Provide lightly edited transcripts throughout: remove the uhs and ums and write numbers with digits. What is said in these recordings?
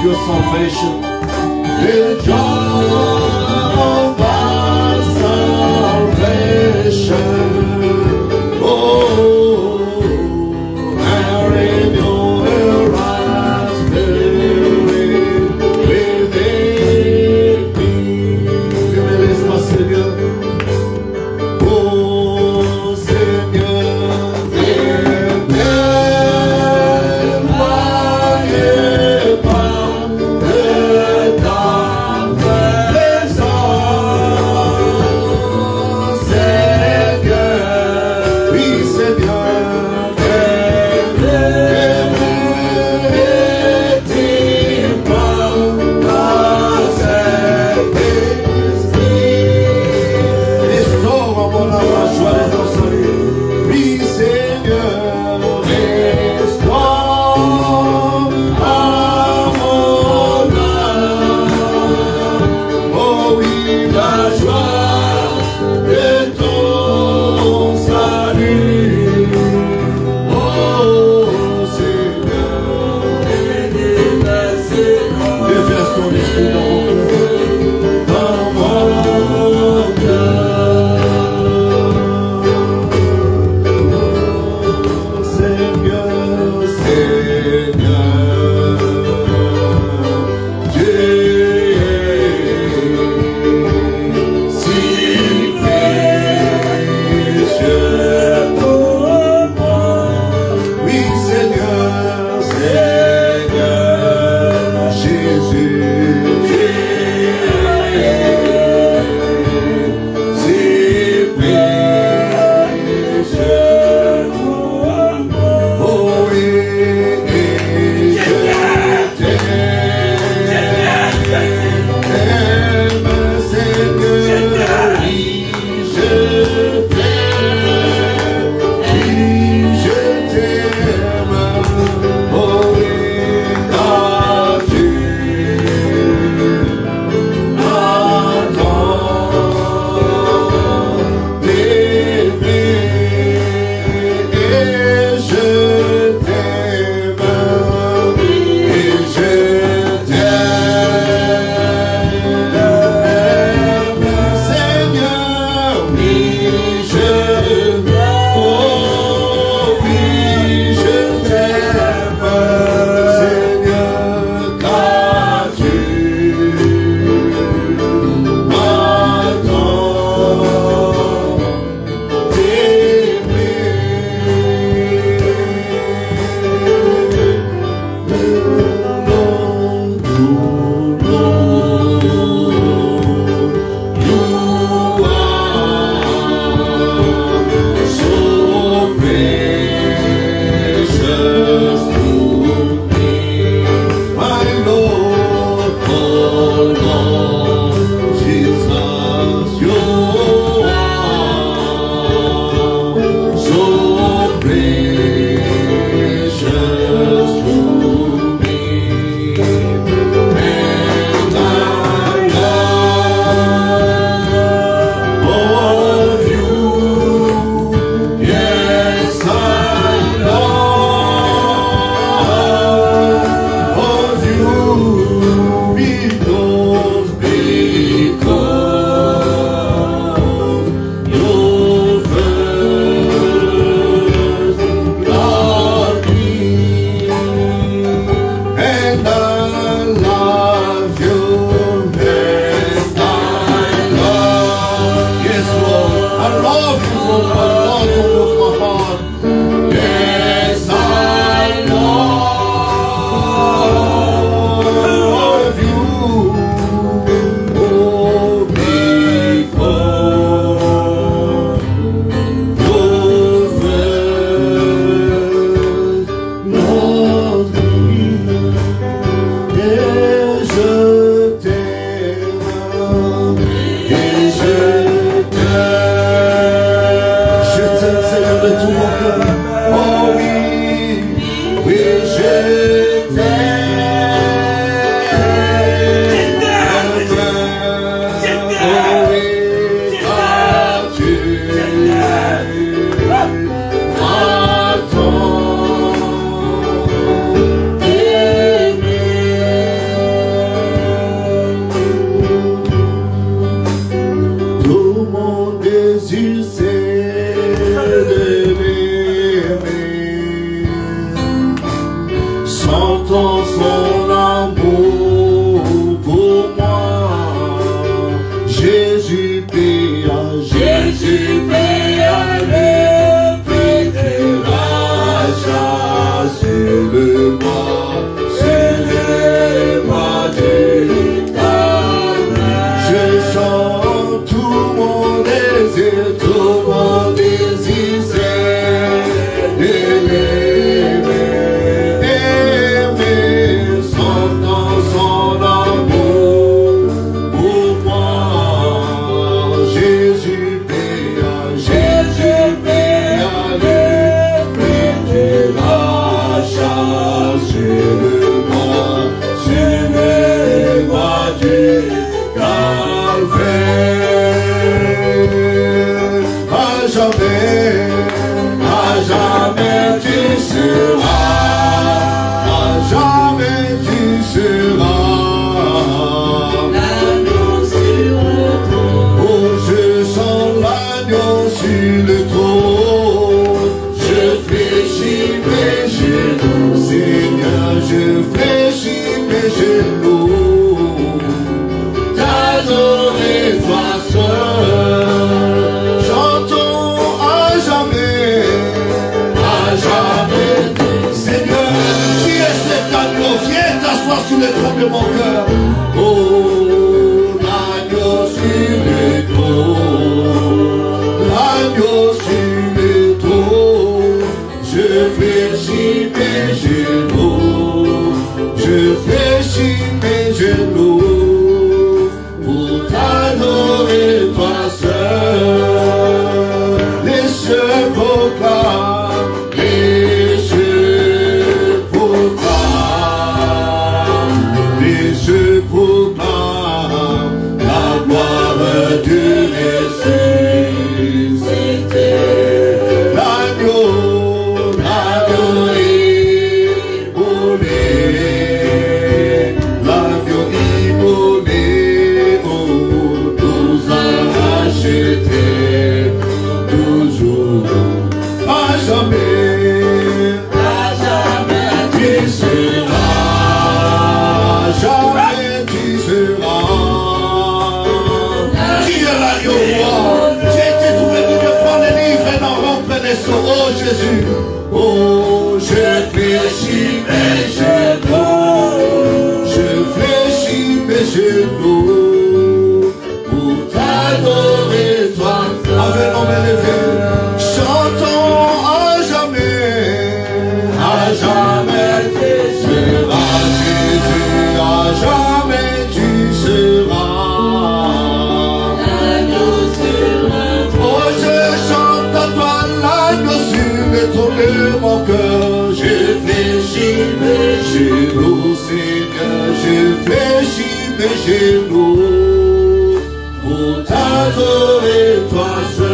your salvation. The joy of thy salvation. Oh, and renew the right spirit within me. Fidèle ma Seigneur. Oh Seigneur, n'éloignez pas de ta paix. dans son amour pour moi. Jésus paya le prix de l'achat sur le bois du Calvaire. Je chante tout mon désir, c'est d'aimer, sentant son amour pour moi. Jésus paya le prix de l'achat sur le bois du Calvaire. À jamais tu seras, à jamais tu seras l'agneau sur le trône. Oh, je sens l'agneau sur le trône. Je fléchis mes genoux, Seigneur, je fléchis mes genoux. T'adorer toi seul. Seigneur, qui est cet agneau? Viens t'asseoir sur le trône de mon cœur. Oh, l'agneau sur le trône, l'agneau sur le trône. Je fléchis mes genoux, je fléchis mes genoux pour t'adorer toi seul. Les cieux proclament. Je proclame la gloire du ressuscité. L'agneau immolé, oh, nous a rachetés toujours, à jamais tu seras. Jamais tu seras. Qui est l'agneau roi? J'ai été trouvé pour me prendre les livres et d'en rompre les seaux. Oh Jésus, oh je fléchis mes genoux, je fléchis mes genoux pour t'adorer toi. Avec nos mains levées, chantons à jamais tu seras Jésus. À jamais tu seras l'agneau sur le trône. Oh, je chante à toi l'agneau sur le trône de mon cœur. Je fléchis mes genoux, Seigneur, je fléchis mes genoux pour t'adorer toi seul.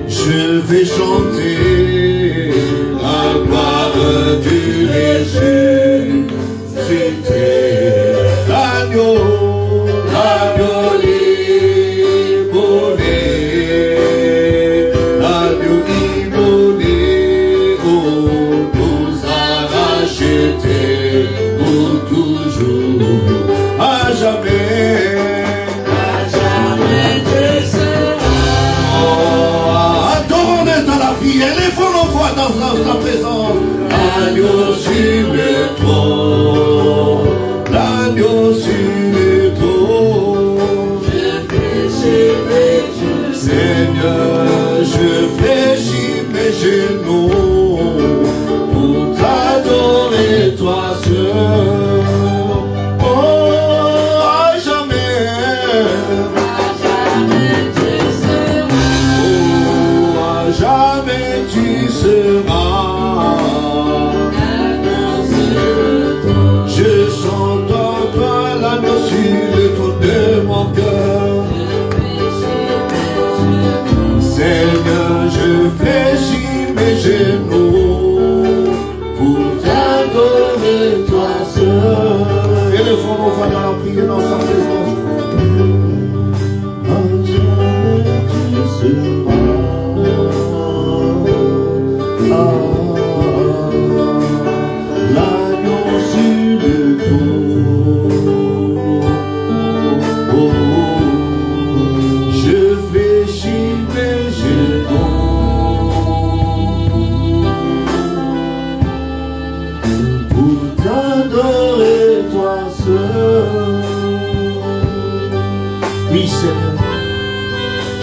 Je vais chanter la gloire du ressuscité. L'agneau immolé, oh, nous a rachetés pour toujours, à jamais. Élevons nos voix dans sa présence. L'agneau sur le trône, l'agneau sur le trône. Je fléchis mes genoux, Seigneur, je fléchis mes genoux pour t'adorer toi seul. Oh, à jamais tu seras. Oh, à jamais tu seras. Je chante en toi l'agneau sur le trône de mon cœur. Seigneur, je fléchis mes genoux pour t'adorer toi seul. Élevons nos voix dans la prière dans sa présence.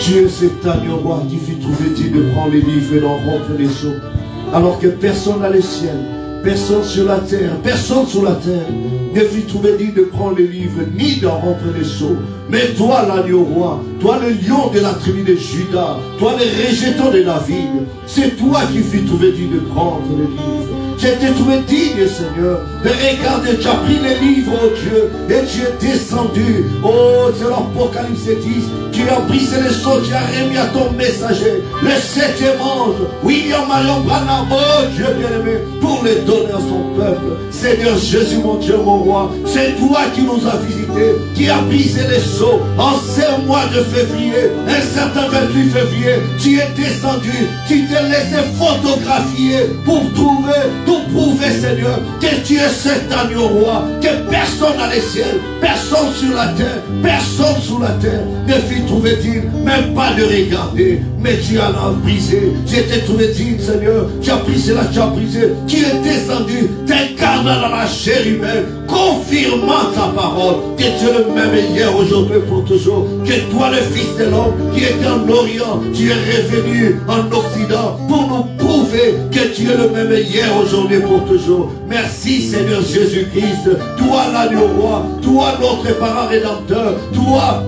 Tu es cet agneau roi qui fut trouvé digne de prendre les livres et d'en rompre les seaux. Alors que personne n'a le ciel, personne sur la terre, personne sous la terre ne fut trouvé digne de prendre les livres ni d'en rompre les seaux. Mais toi, l'agneau roi, toi le lion de la tribu de Judas, toi le rejeton de David, c'est toi qui fus trouvé digne de prendre les livres. J'ai été trouvé digne, Seigneur, de regarder, tu as pris les livres, oh Dieu, et tu es descendu. Oh, c'est l'Apocalypse 10, tu as brisé les sceaux, tu as remis à ton messager le septième ange, William Marion Branham, oh Dieu bien-aimé, pour les donner à son peuple. Seigneur Jésus, mon Dieu, mon roi, c'est toi qui nous as visités, qui as brisé les sceaux en ce mois de février, un certain 28 février, tu es descendu, tu t'es laissé photographier pour prouver, Seigneur, que tu es cet agneau roi, que personne n'a les ciels, personne sur la terre, personne sous la terre ne fut trouvé digne, même pas de regarder, mais tu en as brisé. Tu étais trouvé digne, Seigneur, tu as brisé là, tu as brisé, tu es descendu, t'incarnant dans la chair humaine, confirmant ta parole, que tu es le même hier, aujourd'hui, pour toujours, que toi, le Fils de l'homme, qui est en Orient, tu es revenu en Occident pour nous prouver que tu es le même hier, aujourd'hui, pour toujours. Merci, Seigneur Jésus-Christ, toi, l'agneau roi, toi, notre parent rédempteur, toi,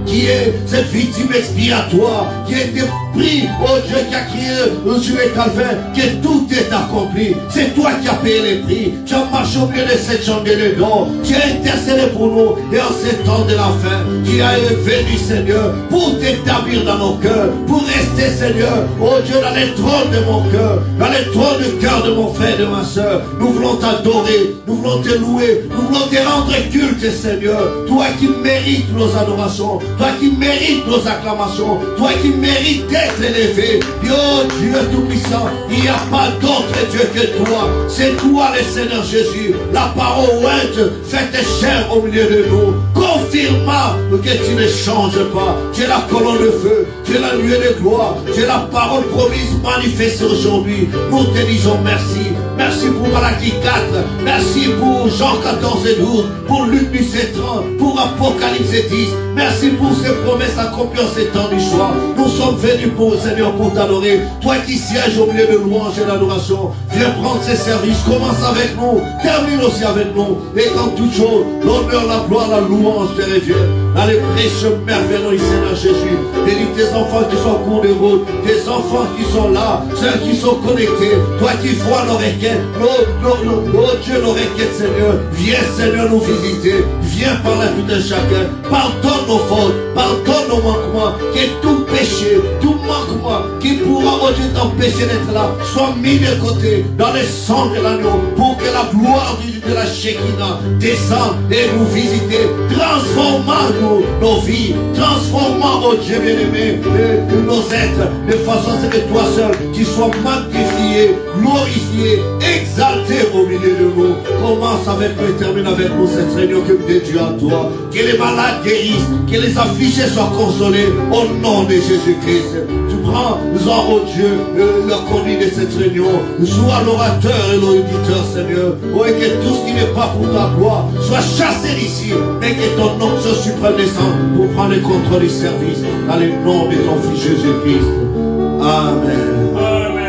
qui est cette victime expiatoire, qui a été pris, oh Dieu, qui a crié sur les calvaires, que tout est accompli. C'est toi qui as payé les prix. Tu as marché au milieu de cette chandelle d'or. Tu as intercédé pour nous. Et en ces temps de la fin, tu as venu, Seigneur, pour t'établir dans nos cœurs, pour rester, Seigneur, oh Dieu, dans les trônes de mon cœur, dans les trônes du cœur de mon frère et de ma soeur. Nous voulons t'adorer, nous voulons te louer, nous voulons te rendre culte, Seigneur. Toi qui mérites nos adorations, toi qui mérites nos acclamations, toi qui mérites d'être élevé. Oh Dieu Tout-Puissant, il n'y a pas d'autre Dieu que toi. C'est toi le Seigneur Jésus, la parole ointe, faite chair au milieu de nous, confirmant que tu ne changes pas. Tu es la colonne de feu, tu es la nuée de gloire, tu es la parole promise manifestée aujourd'hui. Nous te disons merci. Merci pour Malachie 4, merci pour Jean 14 et 12, pour Luc 17 30, pour Apocalypse 10. Merci pour ces promesses accomplies en ces temps du soir. Nous sommes venus pour Seigneur pour t'adorer. Toi qui sièges au milieu de louanges et d'adoration, viens prendre ces services. Commence avec nous, termine aussi avec nous. Et quand toute chose, l'honneur, la gloire, la louange te reviennent. Dans les précieux merveilleux du Seigneur Jésus. Bénis tes enfants qui sont au cours de route, tes enfants qui sont là, ceux qui sont connectés. Toi qui vois nos requêtes, oh Dieu, nos requêtes, Seigneur. Viens, Seigneur, nous visiter. Viens parler à tout un chacun. Pardonne nos fautes, pardonne nos manquements. Que tout péché, tout manquement qui pourra, oh Dieu, t'empêcher d'être là, soit mis de côté dans le sang de l'agneau, pour que la gloire de la Shekinah descende et nous visiter, transformant nos vies, transformant, oh Dieu bien-aimé, nos êtres, de façon à ce que toi seul, tu sois magnifié, glorifié, exalté au milieu de nous. Commence avec nous et termine avec nous cette réunion que de Dieu à toi. Que les malades guérissent, que les affligés soient consolés au nom de Jésus-Christ. Tu prends, oh Dieu, le conduit de cette réunion. Sois l'orateur et l'auditeur, Seigneur. Oh, et que tout ce qui n'est pas pour ta gloire soit chassé d'ici. Et que ton nom se suprême descende pour prendre le contrôle du service. Dans le nom de ton Fils Jésus-Christ. Amen. Amen.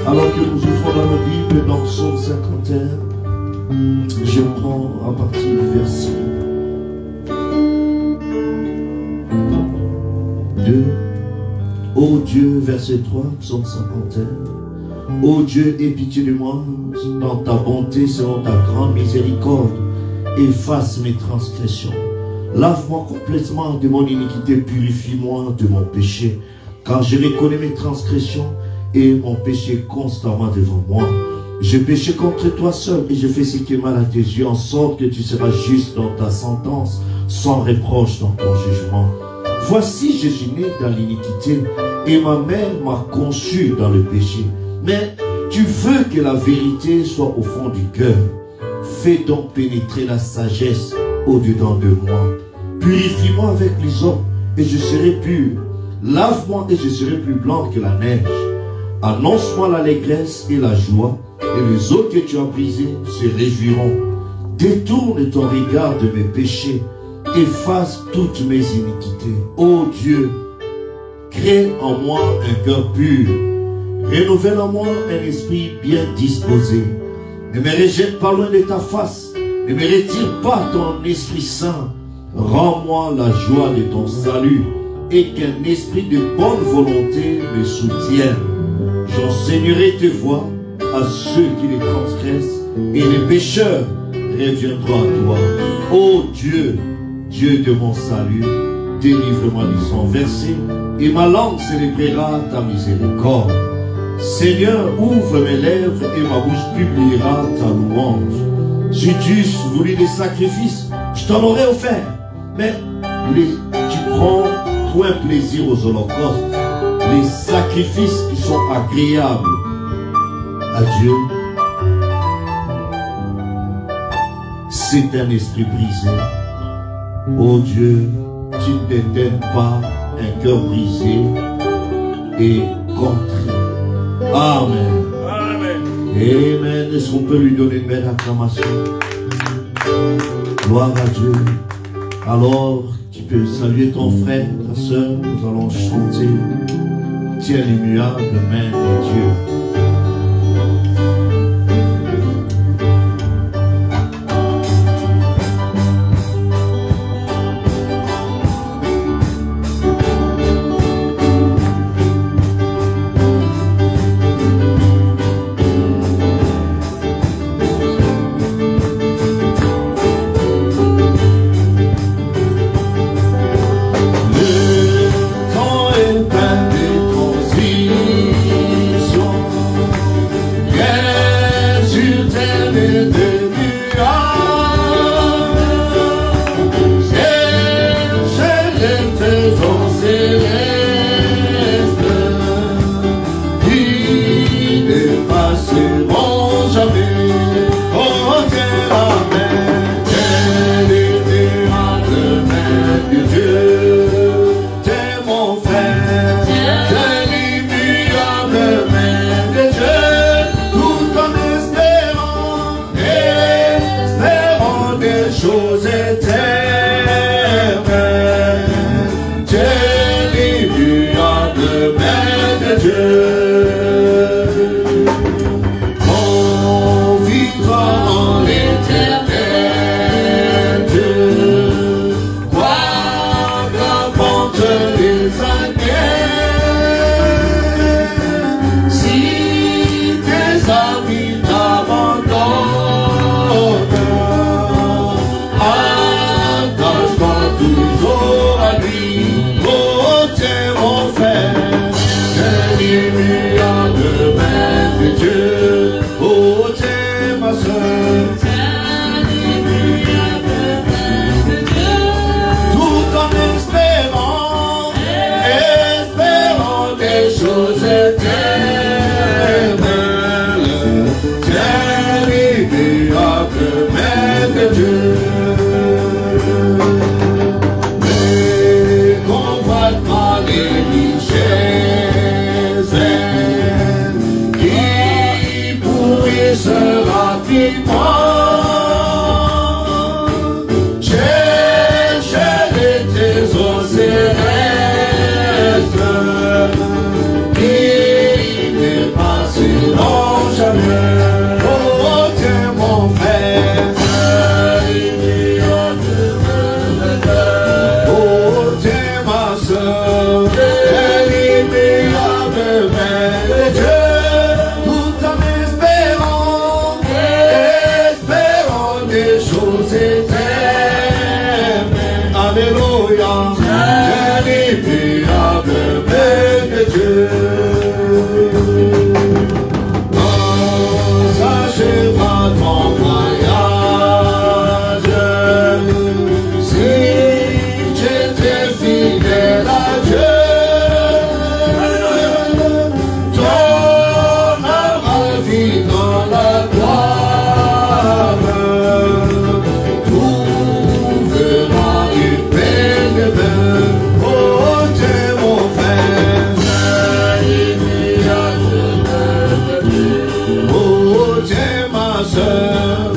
Alors que nous ouvrons dans nos Bibles dans Psaume 51, je prends à partir du verset Dieu, ô Dieu, verset 3, psaume 51. Ô Dieu, aie pitié de moi, dans ta bonté, selon ta grande miséricorde, efface mes transgressions. Lave-moi complètement de mon iniquité, purifie-moi de mon péché, car je reconnais mes transgressions et mon péché constamment devant moi. Je péché contre toi seul et je fais ce qui est mal à tes yeux, en sorte que tu seras juste dans ta sentence, sans reproche dans ton jugement. Voici, je suis né dans l'iniquité et ma mère m'a conçu dans le péché. Mais tu veux que la vérité soit au fond du cœur. Fais donc pénétrer la sagesse au-dedans de moi. Purifie-moi avec l'hysope et je serai pur. Lave-moi et je serai plus blanc que la neige. Annonce-moi l'allégresse et la joie, et les eaux que tu as brisées se réjouiront. Détourne ton regard de mes péchés, efface toutes mes iniquités. Ô Dieu, crée en moi un cœur pur, renouvelle en moi un esprit bien disposé. Ne me rejette pas loin de ta face, ne me retire pas ton Esprit Saint. Rends-moi la joie de ton salut et qu'un esprit de bonne volonté me soutienne. J'enseignerai tes voies à ceux qui les transgressent et les pécheurs reviendront à toi. Ô Dieu, Dieu de mon salut, délivre-moi du sang versé et ma langue célébrera ta miséricorde. Seigneur, ouvre mes lèvres et ma bouche publiera ta louange. Si tu eusses voulu des sacrifices, je t'en aurais offert. Mais tu prends point plaisir aux holocaustes, les sacrifices qui sont agréables à Dieu. C'est un esprit brisé. Oh Dieu, tu ne t'éteins pas un cœur brisé et contrit. Amen. Amen. Amen. Est-ce qu'on peut lui donner une belle acclamation? Gloire à Dieu. Alors, tu peux saluer ton frère, ta soeur. Nous allons chanter. Tiens l'immuable main de Dieu. Alléluia. L'inimiable main de Dieu. S'achèvera ton voyage. Si tu étais fidèle à Dieu, ton âme vit dans la gloire. Trouvera une belle demeure. Oh, Dieu mon frère. Oh, Dieu ma soeur.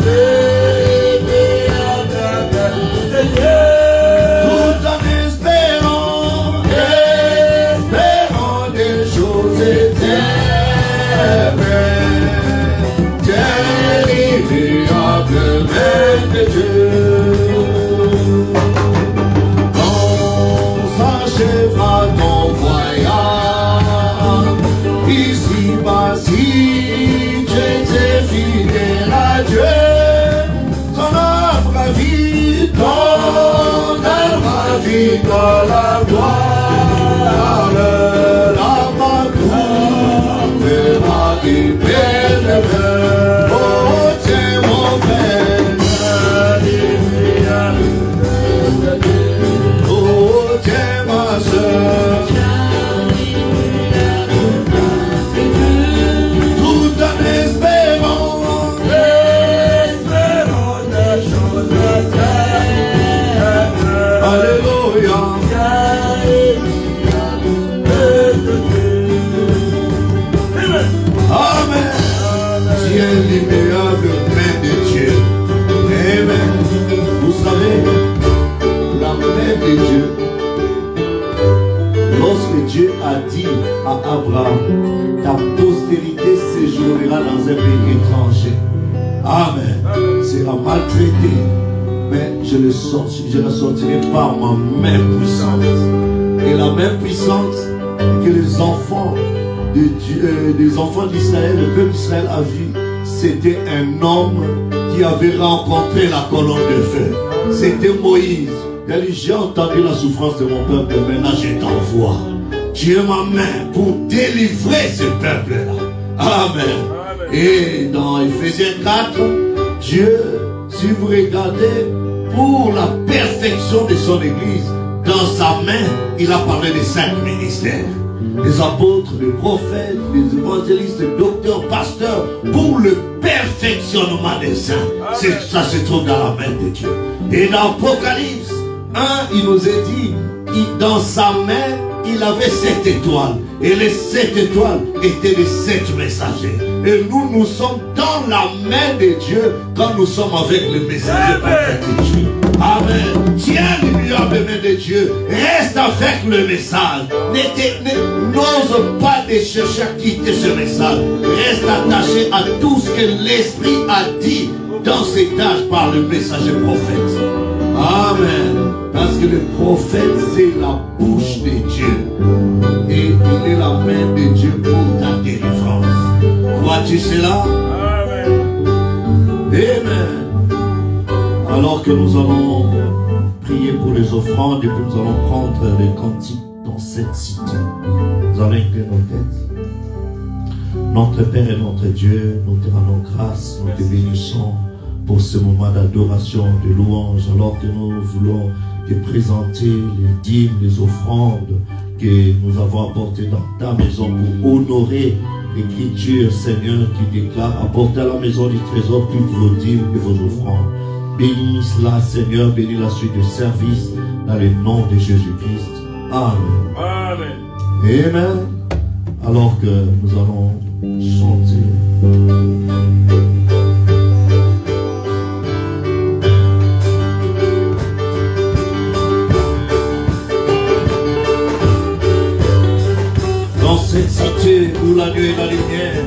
Tout en espérant des choses éternelles. L'inimiable main de Dieu. Quand s'achèvera ton voyage, ici-bas, si tu étais fidèle à Dieu, ton âme ravit dans la gloire. Là-bas trouvera une belle demeure. Oh, tiens mon frère. Oh, tiens ma soeur. Tout en espérant des choses éternelles. Alléluia. Amen. Tiens l'immuable main de Dieu. Amen. Vous savez, la main de Dieu, lorsque Dieu a dit à Abraham, ta postérité séjournera dans un pays étranger. Amen. Sera maltraité, mais je le sortirai par ma main puissante. Et la main puissante que les enfants de Dieu, les enfants d'Israël, le peuple d'Israël a vu, c'était un homme qui avait rencontré la colonne de feu. C'était Moïse. Il a dit, j'ai entendu la souffrance de mon peuple, maintenant je t'envoie. Tu es ma main pour délivrer ce peuple-là. Amen. Et dans Ephésiens 4, Dieu, si vous regardez, pour la perfection de son église, dans sa main, il a parlé des 5 ministères. Les apôtres, les prophètes, les évangélistes, les docteurs, pasteurs, pour le perfectionnement des saints. Ça se trouve dans la main de Dieu. Et dans Apocalypse 1, il nous est dit, dans sa main, il avait 7 étoiles. Et les 7 étoiles étaient les 7 messagers. Et nous sommes dans la main de Dieu quand nous sommes avec le messager prophète de Dieu. Amen. Tiens l'immuable main de Dieu. Reste avec le message. N'ose pas de chercher à quitter ce message. Reste attaché à tout ce que l'Esprit a dit dans cet âge par le messager prophète. Amen. Parce que le prophète, c'est la bouche de Dieu. Et il est la main de Dieu pour ta délivrance. Crois-tu cela? Amen. Amen. Alors que nous allons prier pour les offrandes et puis nous allons prendre les cantiques dans cette cité. Nous allons incliner nos têtes. Notre Père et notre Dieu, nous te rendons grâce, nous te bénissons pour ce moment d'adoration, de louange, alors que nous voulons te présenter les dîmes, les offrandes que nous avons apportées dans ta maison pour honorer l'Écriture, Seigneur, qui déclare apportez à la maison du trésor toutes vos dîmes et vos offrandes. Bénis cela, Seigneur, bénis la suite du service dans le nom de Jésus-Christ. Amen. Amen. Amen. Alors que nous allons chanter. Dans cette cité où la nuit est la lumière,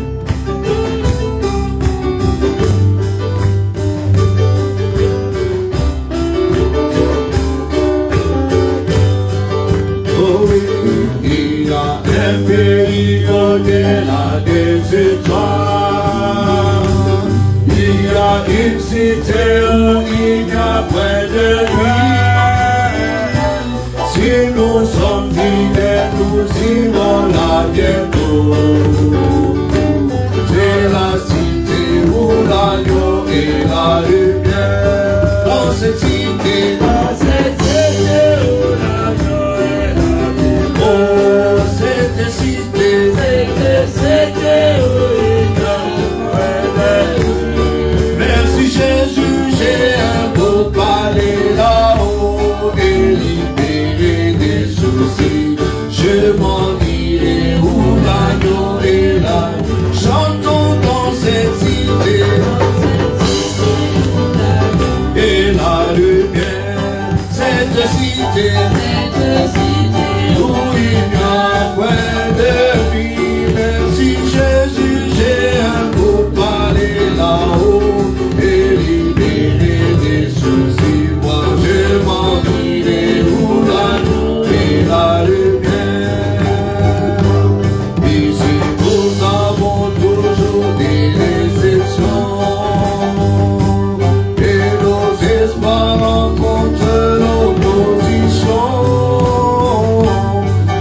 il y a un pays au-delà des étoiles. Il y a une cité où il y a près de lui. et nous sommes fidèles, nous irons là bientôt. C'est la cité où l'agneau et la lumière. Dans cette cité, où l'agneau et la lumière. Oh, cette cité, où merci Jésus, j'ai un beau palais là-haut et libéré des soucis. Je m'en irai où l'agneau est là. Chantons dans cette cité et la lumière. Cette cité où il n'y a point de vie. Merci Jésus, j'ai un beau palais là-haut et libéré des soucis. Moi je m'en irai où l'agneau et la lumière. Ici nous avons toujours des déceptions et nos espoirs rencontrent l'opposition.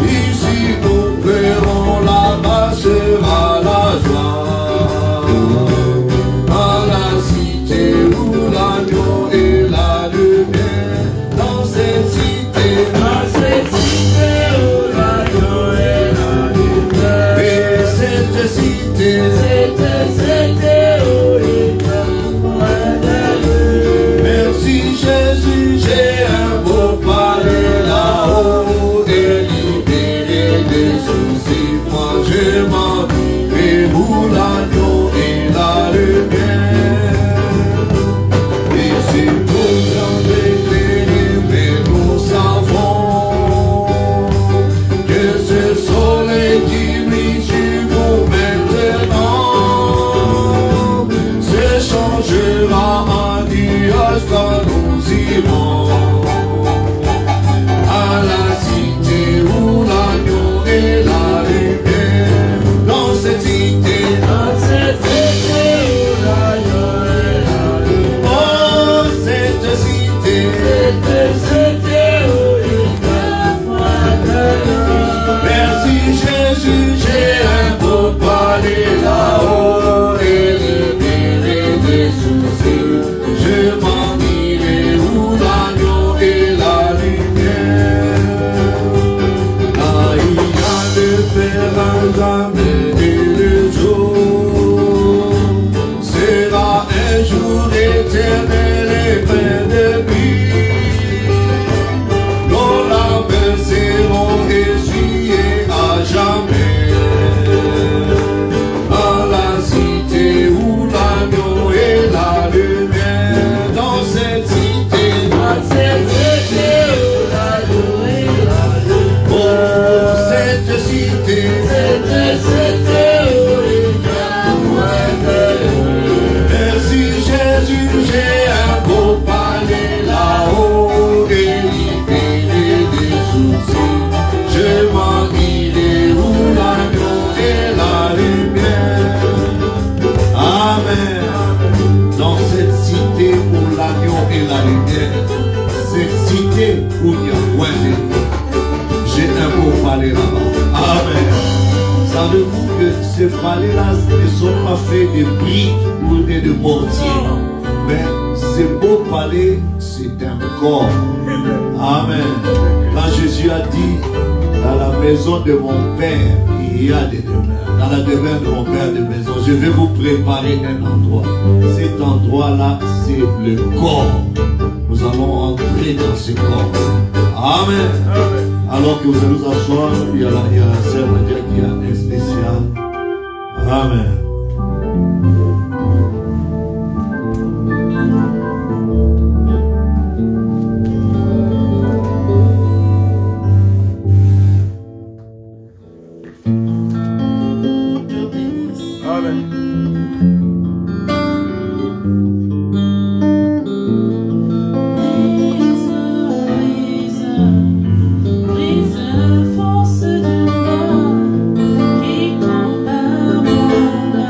Ici nous pleurons, là-bas sera la joie. Dans la cité où l'agneau et la lumière. Dans cette cité où l'agneau et la lumière. Et cette cité où il n'y a point de lumière. Merci Jésus, j'ai un beau palais là-haut et libéré des soucis. Moi je m'en vais où l'agneau et la lumière. Ici nous sommes éclairés, mais nous savons que ce soleil qui brille sur nous maintenant se changera en nuage quand nous irons à la cité où l'agneau et la lumière. Dans cette cité où l'agneau et la lumière. Oh, cette cité où il n'y a point de lumière. Merci Jésus, j'ai un beau palais là-haut et libéré des soucis. Je m'en irai où l'agneau et la lumière. Là il y a le Père à jamais et le jour sera un jour éternel et plein de vie. Nos larmes seront essuyées à jamais. Dans la cité où l'agneau et la lumière. Dans cette cité où l'agneau et la lumière. Oh, cette cité où il n'y a point de lumière. Merci Jésus, j'ai un beau palais là-haut et libéré des soucis. Je m'en irai où l'agneau et la lumière. Amen. Dans cette cité où l'agneau et la lumière, cette cité où il n'y a point de vie, j'ai un beau palais là-bas. Amen. Savez-vous que ces palais-là ne sont pas faits de briques ou de mortier, mais ce beau palais, c'est un corps. Amen. Quand Jésus a dit, dans la maison de mon Père, il y a des demeures. Dans la demeure de mon Père de maison, je vais vous préparer un endroit. Cet endroit-là, c'est le corps. Nous allons entrer dans ce corps. Amen. Alors que vous allez nous asseoir, il y a la sœur Nadia qui a un spécial. Amen. Force de loi qui combat mon âme.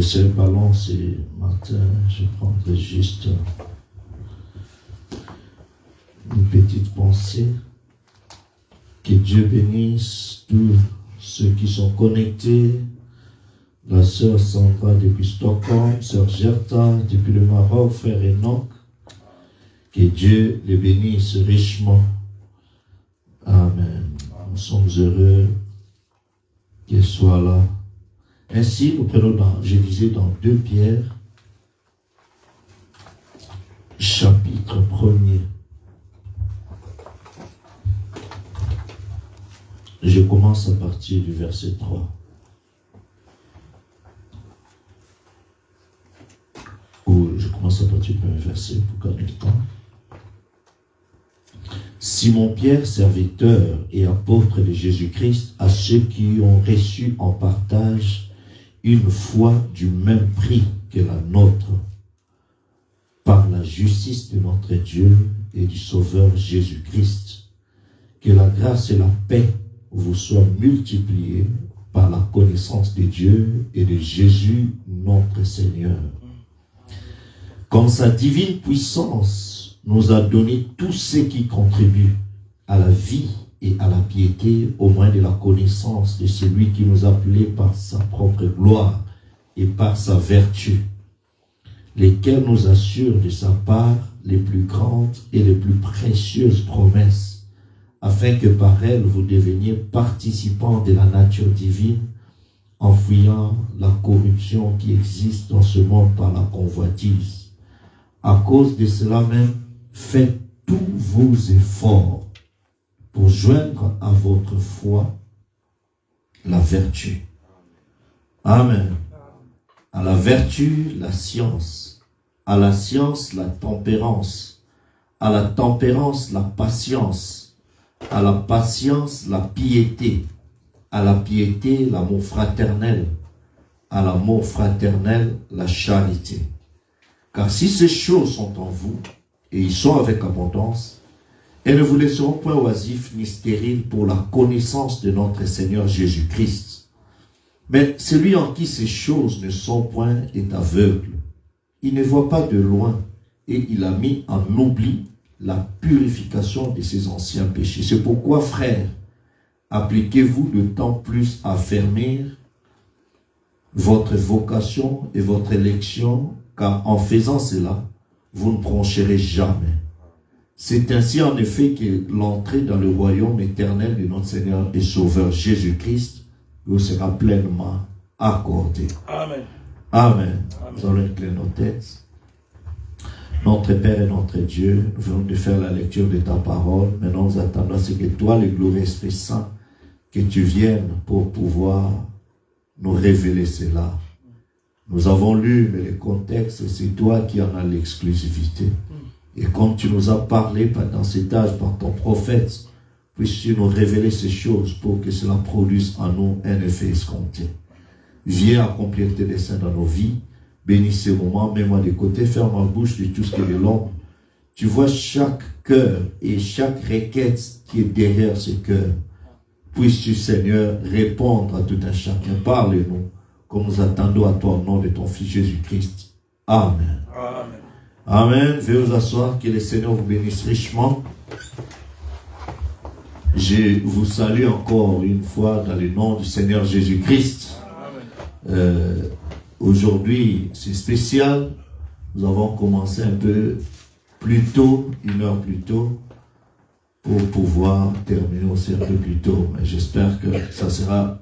J'essaie de balancer matin, je prendrai juste une petite pensée. Que Dieu bénisse tous ceux qui sont connectés. La sœur Sandra depuis Stockholm, sœur Gerta depuis le Maroc, frère Enoch. Que Dieu les bénisse richement. Amen. Nous sommes heureux qu'il soit là. Ainsi, nous prenons je disais dans 2 Pierre, chapitre 1er. Je commence à partir du verset 3. commence à partir du premier verset pour gagner le temps. Simon Pierre, serviteur et apôtre de Jésus-Christ, à ceux qui ont reçu en partage une foi du même prix que la nôtre, par la justice de notre Dieu et du Sauveur Jésus-Christ. Que la grâce et la paix vous soient multipliées par la connaissance de Dieu et de Jésus notre Seigneur. Comme sa divine puissance nous a donné tout ce qui contribue à la vie et à la piété au moyen de la connaissance de celui qui nous a appelés par sa propre gloire et par sa vertu, lesquels nous assurent de sa part les plus grandes et les plus précieuses promesses, afin que par elles vous deveniez participants de la nature divine, en fuyant la corruption qui existe dans ce monde par la convoitise. À cause de cela même, faites tous vos efforts pour joindre à votre foi la vertu. Amen. À la vertu, la science. À la science, la tempérance. À la tempérance, la patience. À la patience, la piété. À la piété, l'amour fraternel. À l'amour fraternel, la charité. Car si ces choses sont en vous, et ils sont avec abondance, elles ne vous laisseront point oisifs ni stériles pour la connaissance de notre Seigneur Jésus-Christ. Mais celui en qui ces choses ne sont point est aveugle. Il ne voit pas de loin, et il a mis en oubli la purification de ses anciens péchés. C'est pourquoi, frères, appliquez-vous de temps plus à affermir votre vocation et votre élection, car en faisant cela, vous ne broncherez jamais. C'est ainsi en effet que l'entrée dans le royaume éternel de notre Seigneur et Sauveur Jésus-Christ vous sera pleinement accordée. Amen. Amen. Nous allons incliner nos têtes. Notre Père et notre Dieu, nous venons de faire la lecture de ta parole. Maintenant, nous attendons à ce que toi, le glorieux Esprit Saint, que tu viennes pour pouvoir nous révéler cela. Nous avons lu, mais le contexte, c'est toi qui en as l'exclusivité. Et comme tu nous as parlé pendant cet âge par ton prophète, puisses-tu nous révéler ces choses pour que cela produise en nous un effet escompté. Viens accomplir tes desseins dans nos vies. Bénis ces moments, mets-moi de côté, ferme ma bouche de tout ce qui est de l'ombre. Tu vois chaque cœur et chaque requête qui est derrière ce cœur. Puisses-tu, Seigneur, répondre à tout un chacun. Parle-nous, comme nous attendons à toi au nom de ton Fils Jésus-Christ. Amen. Amen. Amen. Veuillez vous asseoir, que le Seigneur vous bénisse richement. Je vous salue encore une fois dans le nom du Seigneur Jésus-Christ. Aujourd'hui, c'est spécial. Nous avons commencé un peu plus tôt, 1 heure plus tôt, pour pouvoir terminer aussi un peu plus tôt. Mais j'espère que ça sera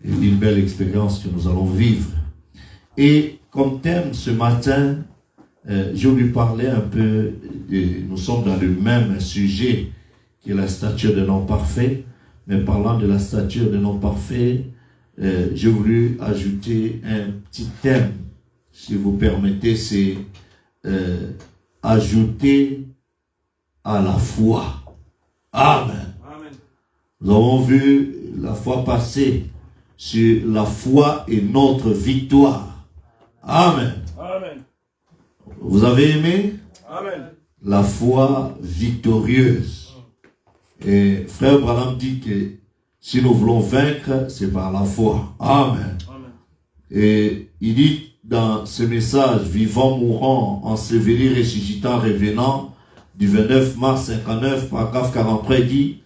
une belle expérience que nous allons vivre. Et comme thème ce matin, je vais lui parler un peu, nous sommes dans le même sujet qui est la stature de l'homme parfait, mais parlant de la stature de l'homme parfait, j'ai voulu ajouter un petit thème, si vous permettez, c'est ajouter à la foi. Amen. Amen. Nous avons vu la fois passée sur la foi et notre victoire. Amen. Amen. Vous avez aimé? Amen. La foi victorieuse. Et frère Branham dit que si nous voulons vaincre, c'est par la foi. Amen. Amen. Et il dit dans ce message, vivant, mourant, enseveli, ressuscitant, revenant, du 29 mars 59, paragraphe 43, il dit,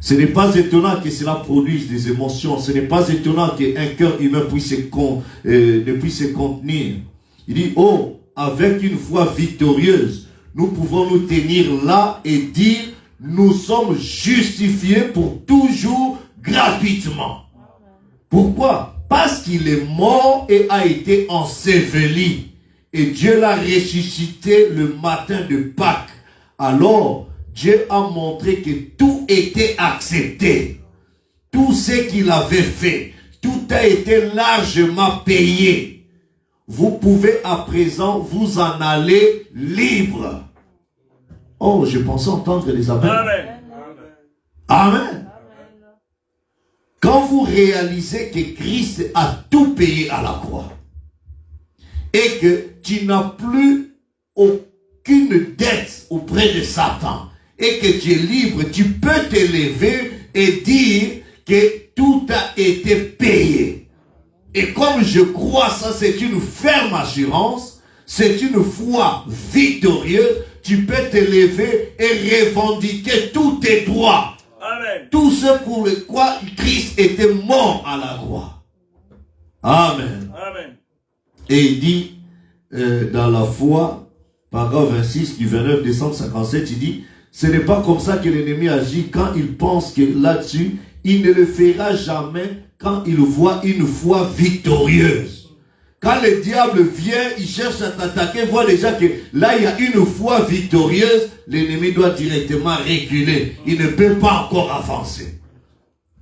ce n'est pas étonnant que cela produise des émotions, ce n'est pas étonnant qu'un cœur humain ne puisse se contenir. Il dit, oh, avec une foi victorieuse, nous pouvons nous tenir là et dire, nous sommes justifiés pour toujours gratuitement. Pourquoi? Parce qu'il est mort et a été enseveli. Et Dieu l'a ressuscité le matin de Pâques. Alors, Dieu a montré que tout était accepté. Tout ce qu'il avait fait, tout a été largement payé. vous pouvez à présent vous en aller libre. Oh, je pensais entendre les amens. Amen. Amen. Quand vous réalisez que Christ a tout payé à la croix et que tu n'as plus aucune dette auprès de Satan et que tu es libre, tu peux t'élever et dire que tout a été payé. Et comme je crois ça, c'est une ferme assurance, c'est une foi victorieuse, tu peux t'élever et revendiquer tous tes droits. Amen. Tout ce pour le quoi Christ était mort à la croix. Amen. Amen. Et il dit dans la foi, paragraphe 26 du 29 décembre 57, il dit, ce n'est pas comme ça que l'ennemi agit quand il pense que là-dessus, il ne le fera jamais quand il voit une foi victorieuse. Quand le diable vient, il cherche à t'attaquer, voit déjà que là, il y a une foi victorieuse, l'ennemi doit directement reculer. Il ne peut pas encore avancer.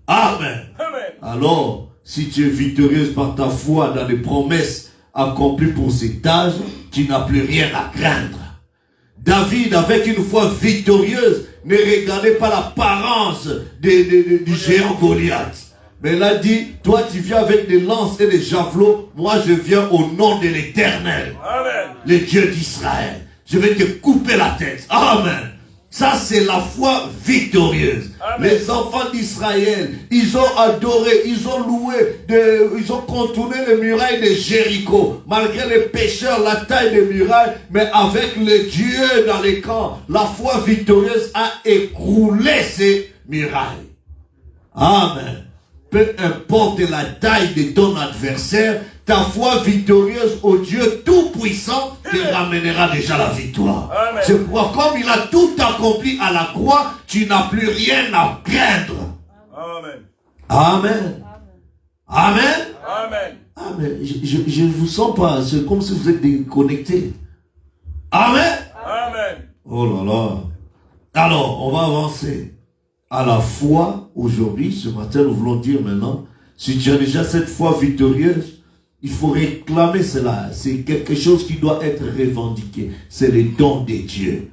Amen. Amen. Alors, si tu es victorieuse par ta foi dans les promesses accomplies pour cet âge, tu n'as plus rien à craindre. David, avec une foi victorieuse, ne regardait pas l'apparence du géant Goliath. Mais il a dit, toi tu viens avec des lances et des javelots, moi je viens au nom de l'Éternel, le Dieu d'Israël. Je vais te couper la tête. Amen. Ça c'est la foi victorieuse. Amen. Les enfants d'Israël, ils ont adoré, ils ont loué, ils ont contourné les murailles de Jéricho. Malgré les pécheurs, la taille des murailles, mais avec le Dieu dans les camps, la foi victorieuse a écroulé ces murailles. Amen. Peu importe la taille de ton adversaire, ta foi victorieuse au Dieu Tout-Puissant te ramènera déjà la victoire. Amen. C'est pourquoi comme il a tout accompli à la croix, tu n'as plus rien à craindre. Amen. Amen. Amen. Amen. Amen. Je ne vous sens pas, c'est comme si vous êtes déconnectés. Amen. Amen. Oh là là. Alors, on va avancer. À la foi, aujourd'hui, ce matin, nous voulons dire maintenant, si tu as déjà cette foi victorieuse, il faut réclamer cela. C'est quelque chose qui doit être revendiqué. C'est le don de Dieu.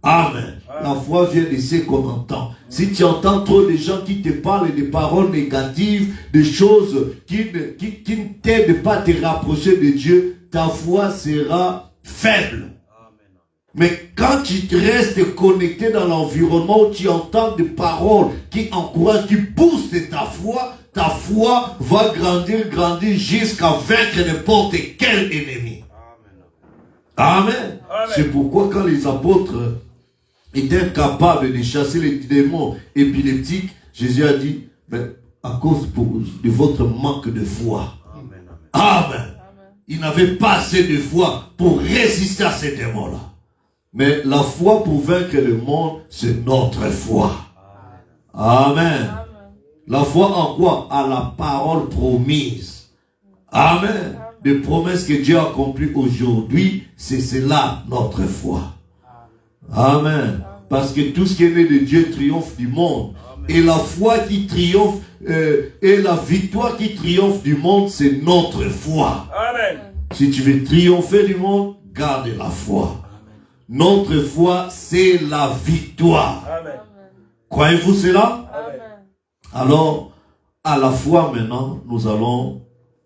Amen. La foi vient de ce qu'on entend. Si tu entends trop de gens qui te parlent des paroles négatives, des choses qui ne t'aident pas à te rapprocher de Dieu, ta foi sera faible. Mais quand tu restes connecté dans l'environnement où tu entends des paroles qui encouragent, qui boostent ta foi va grandir jusqu'à vaincre n'importe quel ennemi. Amen. Amen. Amen. C'est pourquoi quand les apôtres étaient capables de chasser les démons épileptiques, Jésus a dit, mais à cause de votre manque de foi. Amen. Amen. Amen. Ils n'avaient pas assez de foi pour résister à ces démons-là. Mais la foi pour vaincre le monde, c'est notre foi. Amen. Amen. La foi en quoi? À la parole promise. Amen. Des promesses que Dieu a accomplies aujourd'hui, c'est cela notre foi. Amen. Parce que tout ce qui est né de Dieu triomphe du monde. Et la foi qui triomphe, et la victoire qui triomphe du monde, c'est notre foi. Amen. Si tu veux triompher du monde, garde la foi. Notre foi, c'est la victoire. Amen. Croyez-vous cela? Amen. Alors, à la foi maintenant, nous allons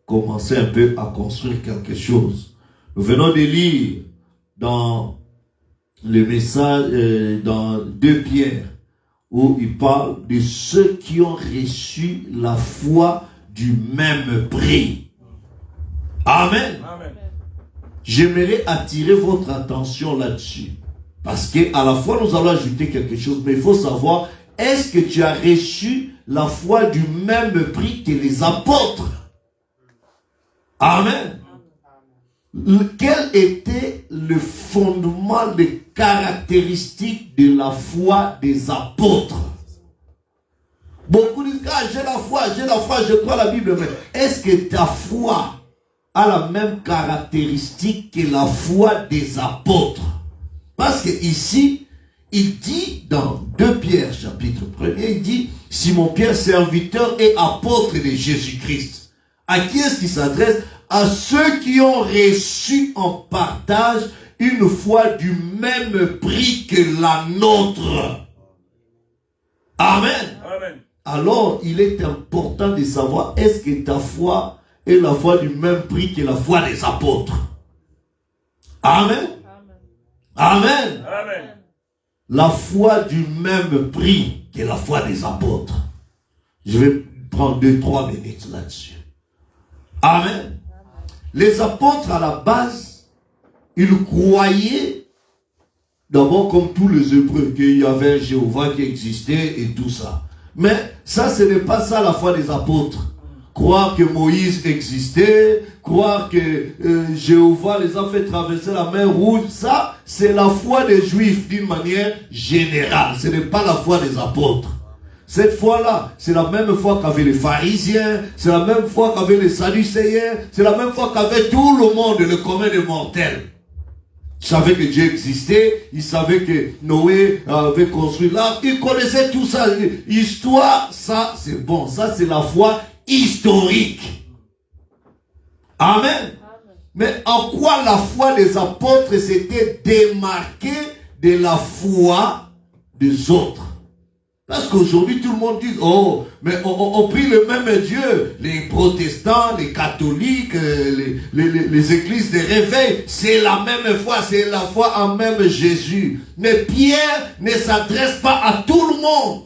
commencer un peu à construire quelque chose. Nous venons de lire dans le message, dans 2 Pierre, où il parle de ceux qui ont reçu la foi du même prix. Amen. Amen. J'aimerais attirer votre attention là-dessus. Parce qu'à la fois, nous allons ajouter quelque chose. Mais il faut savoir, est-ce que tu as reçu la foi du même prix que les apôtres? Amen. Quel était le fondement, les caractéristiques de la foi des apôtres? Beaucoup disent, j'ai la foi, je crois la Bible. Mais est-ce que ta foi a la même caractéristique que la foi des apôtres? Parce que ici, il dit dans 2 Pierre chapitre 1er, il dit Simon Pierre, serviteur et apôtre de Jésus-Christ. À qui est-ce qu'il s'adresse? à ceux qui ont reçu en partage une foi du même prix que la nôtre. Amen. Amen. Alors, il est important de savoir, est-ce que ta foi est la foi du même prix que la foi des apôtres? Amen. Amen. Amen. La foi du même prix que la foi des apôtres. Je vais prendre 2-3 minutes là-dessus. Amen. Les apôtres, à la base, ils croyaient, d'abord comme tous les Hébreux, qu'il y avait un Jéhovah qui existait et tout ça. Mais ça, ce n'est pas ça la foi des apôtres. Croire que Moïse existait, croire que Jéhovah les a fait traverser la mer Rouge, ça, c'est la foi des Juifs d'une manière générale. Ce n'est pas la foi des apôtres. Cette foi-là, c'est la même foi qu'avaient les pharisiens, c'est la même foi qu'avaient les sadducéens, c'est la même foi qu'avait tout le monde, le commun des mortels. Ils savaient que Dieu existait, ils savaient que Noé avait construit l'arche, ils connaissaient tout ça. Histoire, ça c'est bon, ça c'est la foi historique. Amen. Mais en quoi la foi des apôtres s'était démarquée de la foi des autres? Parce qu'aujourd'hui, tout le monde dit, oh, mais on prie le même Dieu. Les protestants, les catholiques, les églises de réveil, c'est la même foi, c'est la foi en même Jésus. Mais Pierre ne s'adresse pas à tout le monde.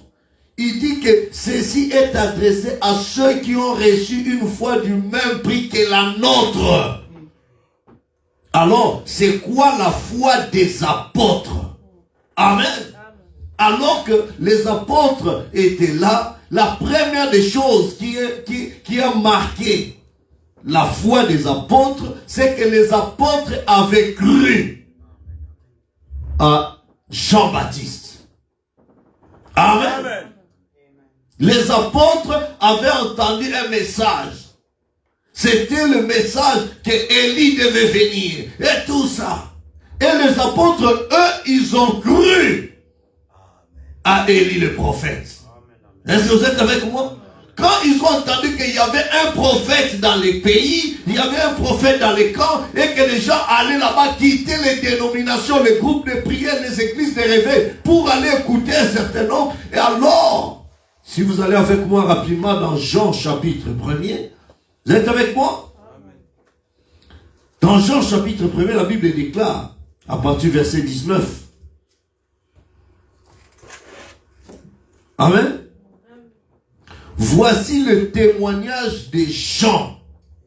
Il dit que ceci est adressé à ceux qui ont reçu une foi du même prix que la nôtre. Alors, c'est quoi la foi des apôtres? Amen. Alors que les apôtres étaient là, la première des choses qui a marqué la foi des apôtres, c'est que les apôtres avaient cru à Jean-Baptiste. Amen. Amen. Les apôtres avaient entendu un message. C'était le message que Élie devait venir. Et tout ça. Et les apôtres, eux, ils ont cru à Élie le prophète. Est-ce que vous êtes avec moi? Quand ils ont entendu qu'il y avait un prophète dans les pays, il y avait un prophète dans les camps, et que les gens allaient là-bas quitter les dénominations, les groupes de prière, les églises de réveil, pour aller écouter un certain nombre. Et alors, si vous allez avec moi rapidement dans Jean chapitre 1er, vous êtes avec moi? Dans Jean chapitre 1er, la Bible déclare, à partir du verset 19, Amen. Voici le témoignage de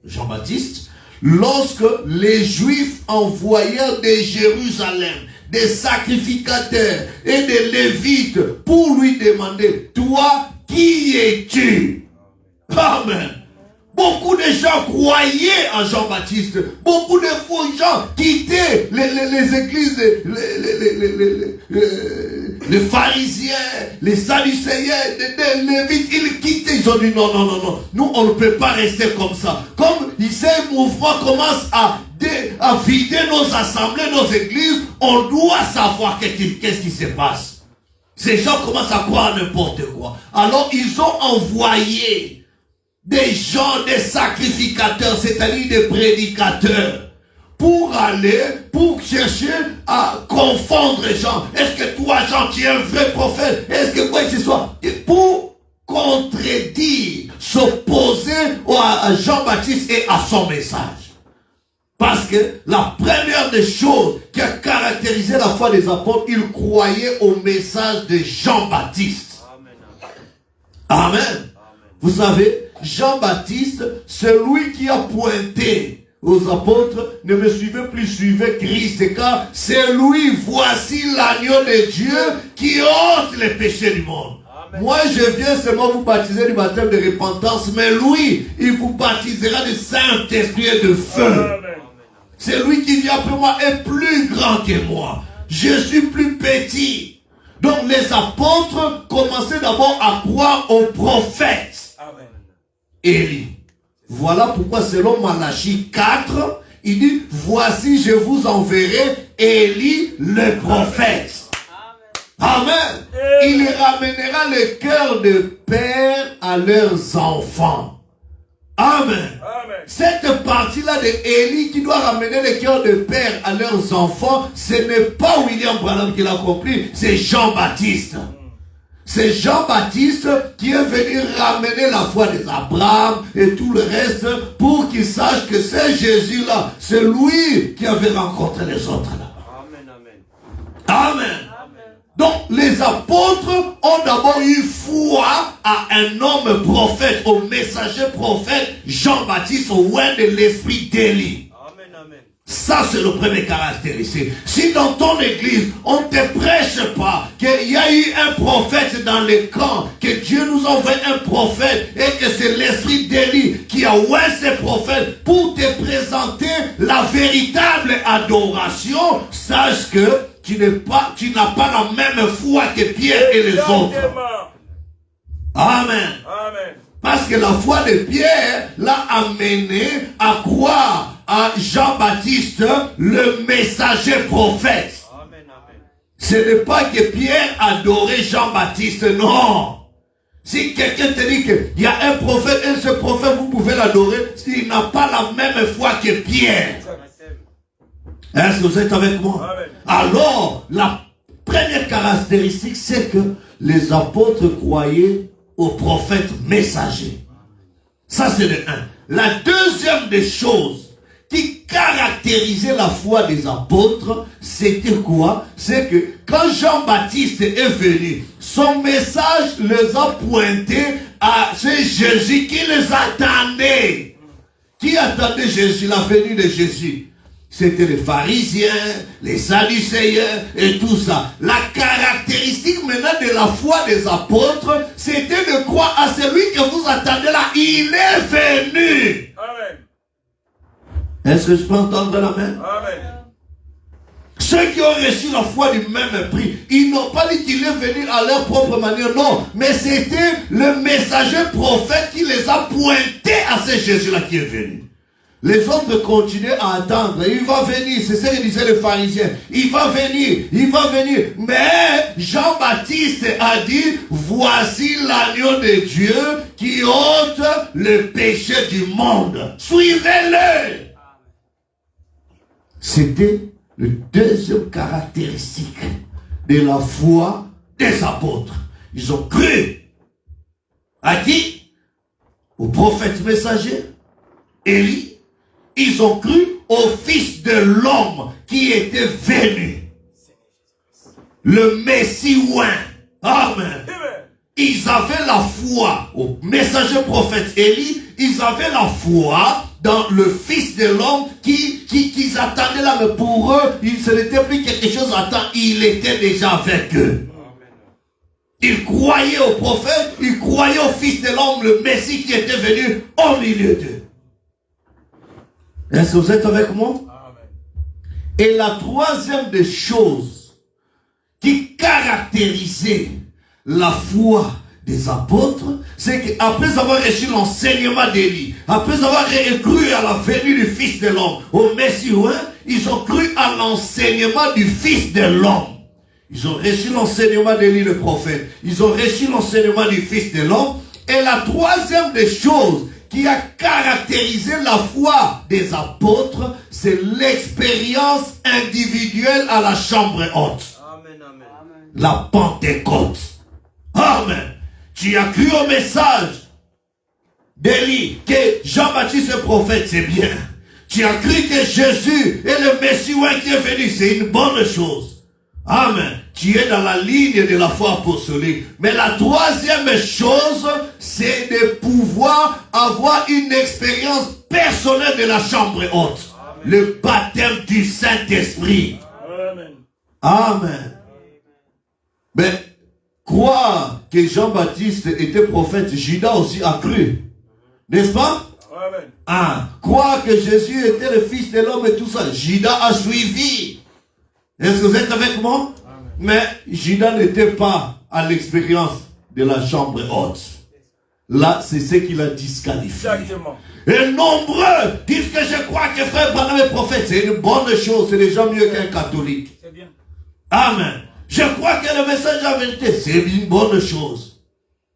Jean-Baptiste, lorsque les Juifs envoyèrent de Jérusalem des sacrificateurs et des Lévites pour lui demander, toi, qui es-tu? Amen. Beaucoup de gens croyaient en Jean-Baptiste. Beaucoup de gens quittaient les églises, les pharisiens, les sadducéens, les lévites. Ils quittaient. Ils ont dit non, non, non, non. Nous, on ne peut pas rester comme ça. Comme ces mouvements commencent à vider nos assemblées, nos églises, on doit savoir qu'est-ce qui se passe. Ces gens commencent à croire n'importe quoi. Alors, ils ont envoyé des gens, des sacrificateurs, c'est-à-dire des prédicateurs, pour chercher à confondre les gens. Est-ce que toi, Jean, tu es un vrai prophète? Est-ce que quoi que ce soit? Et pour contredire, s'opposer à Jean-Baptiste et à son message. Parce que la première des choses qui a caractérisé la foi des apôtres, ils croyaient au message de Jean-Baptiste. Amen. Amen. Vous savez, Jean-Baptiste, celui qui a pointé aux apôtres, ne me suivez plus, suivez Christ, car c'est lui, voici l'agneau de Dieu qui ôte les péchés du monde. Amen. Moi, je viens seulement vous baptiser du baptême de repentance, mais lui, il vous baptisera de Saint-Esprit et de feu. Amen. C'est lui qui vient après moi est plus grand que moi. Je suis plus petit. Donc les apôtres commençaient d'abord à croire aux prophètes. Amen. Élie. Voilà pourquoi selon Malachie 4, il dit, voici je vous enverrai Élie le prophète. Amen. Amen. Il ramènera le cœur de père à leurs enfants. Amen. Cette partie-là de Élie qui doit ramener les cœurs de père à leurs enfants, ce n'est pas William Branham qui l'a compris, c'est Jean-Baptiste. C'est Jean-Baptiste qui est venu ramener la foi des Abraham et tout le reste pour qu'ils sachent que c'est Jésus-là, c'est lui qui avait rencontré les autres là. Amen, amen. Amen. Donc les apôtres ont d'abord eu foi à un homme prophète, au messager prophète Jean-Baptiste, au oint de l'esprit d'Élie. Amen, amen. Ça, c'est le premier caractéristique. Si dans ton église, on ne te prêche pas qu'il y a eu un prophète dans les camps, que Dieu nous envoie un prophète et que c'est l'esprit d'Élie qui a oint ces prophètes pour te présenter la véritable adoration, sache que tu n'as pas la même foi que Pierre et les autres. Amen. Amen. Parce que la foi de Pierre l'a amené à croire à Jean-Baptiste, le messager prophète. Amen, amen. Ce n'est pas que Pierre adorait Jean-Baptiste, non. Si quelqu'un te dit qu'il y a un prophète et ce prophète, vous pouvez l'adorer, s'il n'a pas la même foi que Pierre. Est-ce que vous êtes avec moi? Amen. Alors, la première caractéristique, c'est que les apôtres croyaient aux prophètes messagers. Ça, c'est le 1. La deuxième des choses qui caractérisait la foi des apôtres, c'était quoi? C'est que quand Jean-Baptiste est venu, son message les a pointés à ce Jésus qui les attendait. Qui attendait Jésus, la venue de Jésus? C'était les pharisiens, les sadducéens et tout ça. La caractéristique maintenant de la foi des apôtres, c'était de croire à celui que vous attendez là. Il est venu. Amen. Est-ce que je peux entendre l'amen? Amen. Ceux qui ont reçu la foi du même prix, ils n'ont pas dit qu'il est venu à leur propre manière, non. Mais c'était le messager prophète qui les a pointés à ce Jésus-là qui est venu. Les autres continuaient à attendre. Il va venir. C'est ce que disaient les pharisiens. Il va venir. Il va venir. Mais Jean-Baptiste a dit, voici l'agneau de Dieu qui ôte le péché du monde. Suivez-le. C'était le deuxième caractéristique de la foi des apôtres. Ils ont cru à qui? Au prophète messager, Élie. Ils ont cru au Fils de l'homme qui était venu. Le Messie oint. Amen. Ils avaient la foi au messager prophète Élie. Ils avaient la foi dans le Fils de l'homme qu'ils attendaient là. Mais pour eux, ce n'était plus quelque chose à attendre. Il était déjà avec eux. Ils croyaient au prophète. Ils croyaient au Fils de l'homme, le Messie qui était venu au milieu d'eux. Est-ce que vous êtes avec moi? Amen. Et la troisième des choses qui caractérisait la foi des apôtres, c'est qu'après avoir reçu l'enseignement d'Élie, après avoir cru à la venue du Fils de l'homme, au Messie oint, ils ont cru à l'enseignement du Fils de l'homme. Ils ont reçu l'enseignement d'Élie le prophète. Ils ont reçu l'enseignement du Fils de l'homme. Et la troisième des choses qui a caractérisé la foi des apôtres, c'est l'expérience individuelle à la chambre haute. Amen, amen. La Pentecôte. Amen. Tu as cru au message d'Élie, que Jean-Baptiste est prophète, c'est bien. Tu as cru que Jésus est le Messie qui est venu, c'est une bonne chose. Amen. Tu es dans la ligne de la foi apostolique. Mais la troisième chose, c'est de pouvoir avoir une expérience personnelle de la chambre haute. Amen. Le baptême du Saint-Esprit. Amen. Amen. Mais croire que Jean-Baptiste était prophète, Judas aussi a cru. N'est-ce pas? Amen. Ah, croire que Jésus était le Fils de l'homme et tout ça, Judas a suivi. Est-ce que vous êtes avec moi? Amen. Mais Judas n'était pas à l'expérience de la chambre haute. Là, c'est ce qui l'a disqualifié. Exactement. Et nombreux disent que je crois que frère Branham est prophète. C'est une bonne chose. C'est déjà mieux qu'un catholique. C'est bien. Amen. Je crois que le message de la vérité, c'est une bonne chose.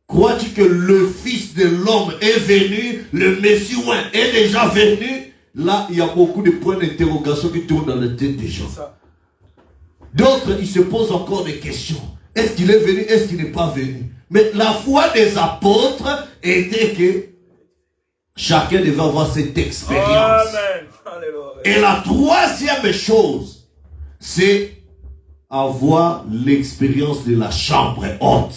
Crois-tu que le Fils de l'homme est venu, le Messie est déjà venu? Là, il y a beaucoup de points d'interrogation qui tournent dans la tête des gens. D'autres, ils se posent encore des questions. Est-ce qu'il est venu? Est-ce qu'il n'est pas venu? Mais la foi des apôtres était que chacun devait avoir cette expérience. Amen. Et la troisième chose, c'est avoir l'expérience de la chambre haute.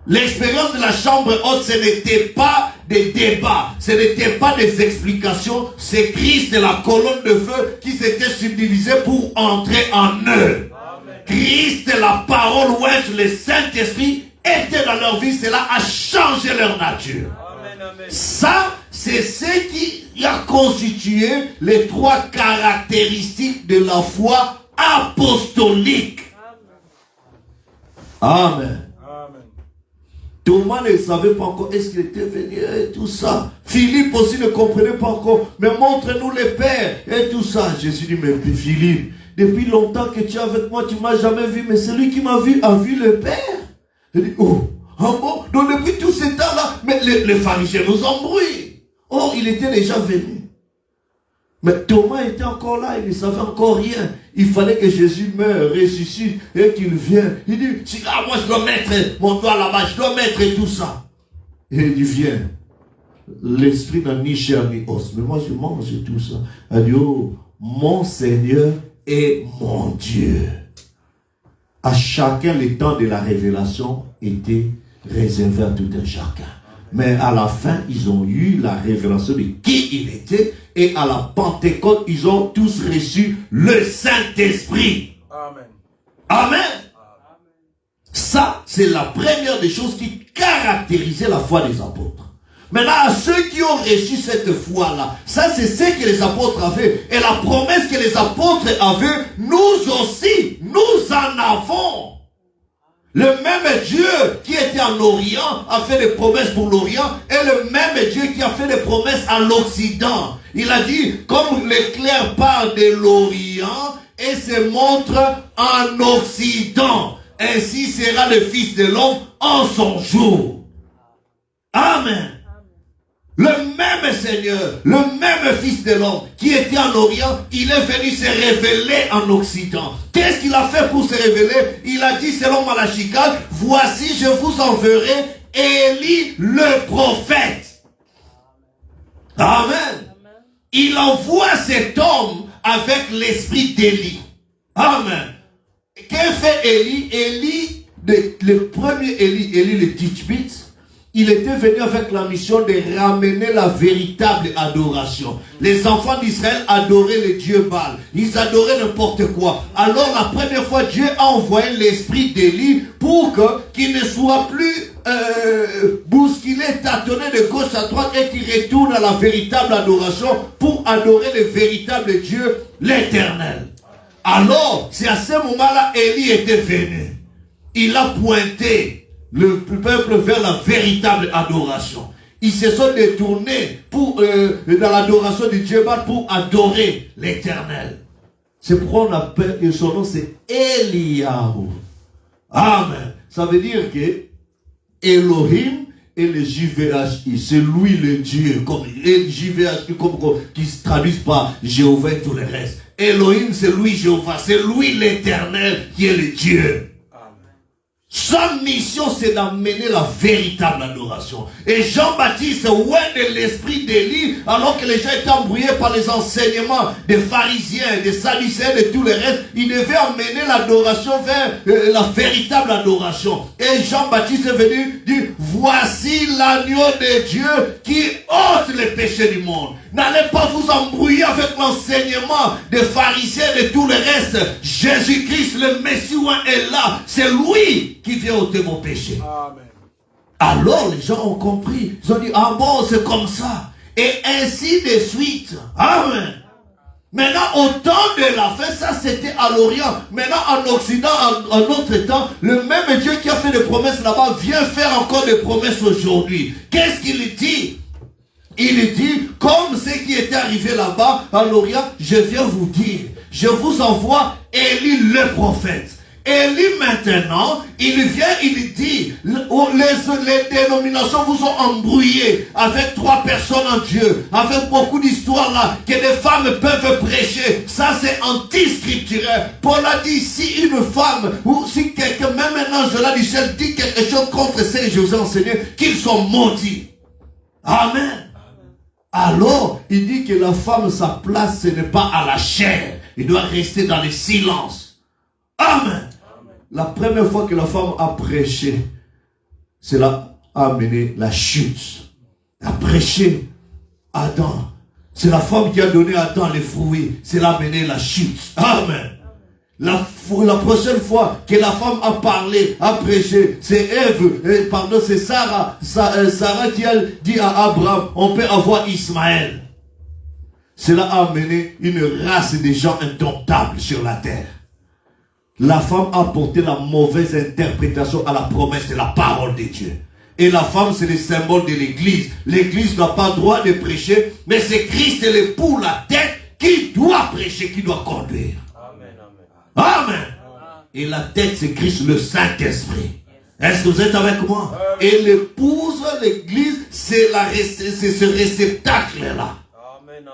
L'expérience de la chambre haute, ce n'était pas des débats, ce n'était pas des explications, c'est Christ et la colonne de feu qui s'était subdivisée pour entrer en eux. Amen. Christ et la parole ouest, le Saint-Esprit étaient dans leur vie, cela a changé leur nature. Amen, amen. Ça, c'est ce qui a constitué les trois caractéristiques de la foi apostolique. Amen. Thomas ne savait pas encore est-ce qu'il était venu et tout ça. Philippe aussi ne comprenait pas encore. Mais montre-nous les pères et tout ça. Jésus dit, mais Philippe, depuis longtemps que tu es avec moi, tu ne m'as jamais vu. Mais celui qui m'a vu a vu le Père. Il dit, oh, ah bon? Donc depuis tout ce temps-là, mais les pharisiens nous embrouillent. Oh, il était déjà venu. Mais Thomas était encore là, il ne savait encore rien. Il fallait que Jésus meure, ressuscite et qu'il vienne. Il dit, si là, moi je dois mettre mon doigt là-bas, je dois mettre tout ça. Et il dit, viens. L'esprit n'a ni chair ni os. Mais moi je mange tout ça. Il dit, oh, mon Seigneur et mon Dieu. À chacun, le temps de la révélation était réservé à tout un chacun. Mais à la fin, ils ont eu la révélation de qui il était. Et à la Pentecôte, ils ont tous reçu le Saint-Esprit. Amen. Amen. Ça, c'est la première des choses qui caractérisait la foi des apôtres. Maintenant, à ceux qui ont reçu cette foi-là, ça c'est ce que les apôtres avaient. Et la promesse que les apôtres avaient, nous aussi, nous en avons. Le même Dieu qui était en Orient a fait des promesses pour l'Orient et le même Dieu qui a fait des promesses à l'Occident. Il a dit, comme l'éclair part de l'Orient et se montre en Occident, ainsi sera le Fils de l'homme en son jour. Amen. Le même Seigneur, le même Fils de l'homme qui était en Orient, il est venu se révéler en Occident. Qu'est-ce qu'il a fait pour se révéler? Il a dit selon Malachie 4, voici je vous enverrai Élie le prophète. Amen. Il envoie cet homme avec l'esprit d'Élie. Amen. Qu'est-ce fait Élie? Élie, le premier Élie le Tishbite, il était venu avec la mission de ramener la véritable adoration. Les enfants d'Israël adoraient le dieu Baal. Ils adoraient n'importe quoi. Alors la première fois, Dieu a envoyé l'esprit d'Élie pour qu'il ne soit plus bousculé, tâtonné de gauche à droite et qu'il retourne à la véritable adoration pour adorer le véritable Dieu, l'Éternel. Alors, c'est à ce moment-là, Élie était venu. Il a pointé le peuple vers la véritable adoration. Ils se sont détournés pour, dans l'adoration du Dieu Baal pour adorer l'Éternel. C'est pourquoi on appelle, et son nom c'est Eliyahu. Amen. Ça veut dire que Elohim et le JVHI, c'est lui le Dieu, comme JVHI, qui se traduisent par Jéhovah et tout le reste. Elohim, c'est lui Jéhovah, c'est lui l'Éternel qui est le Dieu. Sa mission, c'est d'amener la véritable adoration. Et Jean-Baptiste, de l'esprit d'Élie, alors que les gens étaient embrouillés par les enseignements des pharisiens, des sadducéens, de tout le reste, il devait amener l'adoration vers la véritable adoration. Et Jean-Baptiste est venu dire, voici l'agneau de Dieu qui ôte les péchés du monde. N'allez pas vous embrouiller avec l'enseignement des pharisiens et de tout le reste. Jésus-Christ, le Messie est là. C'est lui qui vient ôter vos péchés. Amen. Alors les gens ont compris. Ils ont dit, ah bon, c'est comme ça. Et ainsi de suite. Amen. Maintenant, au temps de la fin, ça c'était à l'Orient. Maintenant, en Occident, en notre temps, le même Dieu qui a fait des promesses là-bas vient faire encore des promesses aujourd'hui. Qu'est-ce qu'il dit? Il dit, comme ce qui était arrivé là-bas, à l'Orient, je viens vous dire, je vous envoie Élie le prophète. Élie maintenant, il vient, il dit, les dénominations vous ont embrouillé avec 3 personnes en Dieu, avec beaucoup d'histoires là, que des femmes peuvent prêcher. Ça c'est anti-scripturaire. Paul a dit, si une femme, ou si quelqu'un, même un ange de la du ciel dit quelque chose contre ce que je vous ai enseigné, qu'ils sont maudits. Amen. Alors, il dit que la femme, sa place, ce n'est pas à la chair. Il doit rester dans le silence. Amen. La première fois que la femme a prêché, cela a amené la chute. Elle a prêché Adam. C'est la femme qui a donné à Adam les fruits. Cela a amené la chute. Amen. La prochaine fois que la femme a parlé, a prêché, c'est c'est Sarah. Sarah qui a dit à Abraham, on peut avoir Ismaël. Cela a amené une race de gens indomptables sur la terre. La femme a porté la mauvaise interprétation à la promesse de la parole de Dieu. Et la femme, c'est le symbole de l'église. L'église n'a pas le droit de prêcher, mais c'est Christ l'époux, la tête, qui doit prêcher, qui doit conduire. Amen. Et la tête, c'est Christ, le Saint-Esprit. Est-ce que vous êtes avec moi? Et l'épouse, l'église, c'est ce réceptacle-là.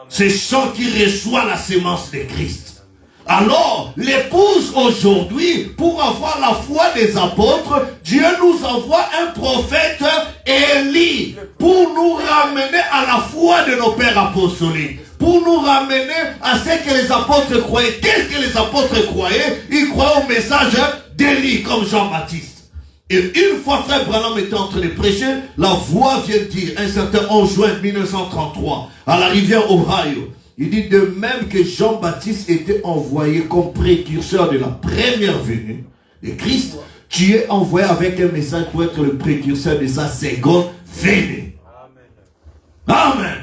C'est celui qui reçoit la sémence de Christ. Alors, l'épouse aujourd'hui, pour avoir la foi des apôtres, Dieu nous envoie un prophète Élie pour nous ramener à la foi de nos pères apostoliques. Pour nous ramener à ce que les apôtres croyaient. Qu'est-ce que les apôtres croyaient? Ils croyaient au message d'Élie, comme Jean-Baptiste. Et une fois frère Branham était en train de prêcher, la voix vient dire, un certain 11 juin 1933, à la rivière Ohio, il dit de même que Jean-Baptiste était envoyé comme précurseur de la première venue de Christ, tu es envoyé avec un message pour être le précurseur de sa seconde venue. Amen.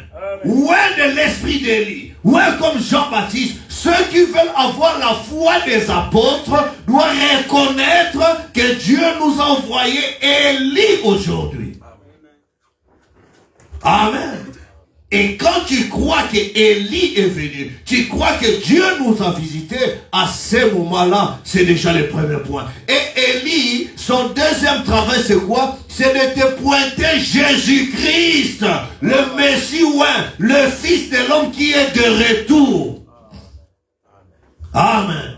Où est de l'esprit d'Élie? Où est comme Jean-Baptiste? Ceux qui veulent avoir la foi des apôtres doivent reconnaître que Dieu nous a envoyé Élie aujourd'hui. Amen. Et quand tu crois que Élie est venu, tu crois que Dieu nous a visités, à ce moment-là, c'est déjà le premier point. Et Élie, son deuxième travail, c'est quoi? C'est de te pointer Jésus-Christ, le Messie oint, le Fils de l'homme qui est de retour. Amen.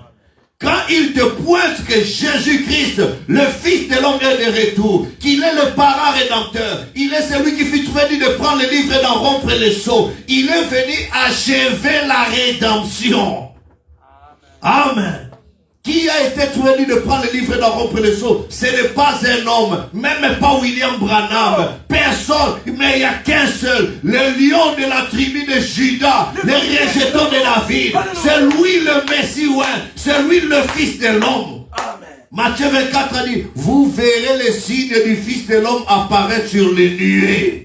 Quand il te pointe que Jésus-Christ, le Fils de l'homme est de retour, qu'il est le parrain rédempteur, il est celui qui fut venu de prendre le livre et d'en rompre les sceaux, il est venu achever la rédemption. Amen. Qui a été venu de prendre le livre et d'en rompre les sceaux? Ce n'est pas un homme, même pas William Branham, personne, mais il n'y a qu'un seul, le lion de la tribu de Judas, le rejeton de David, c'est lui le Messie, c'est lui le Fils de l'homme. Matthieu 24 a dit, vous verrez les signes du Fils de l'homme apparaître sur les nuées.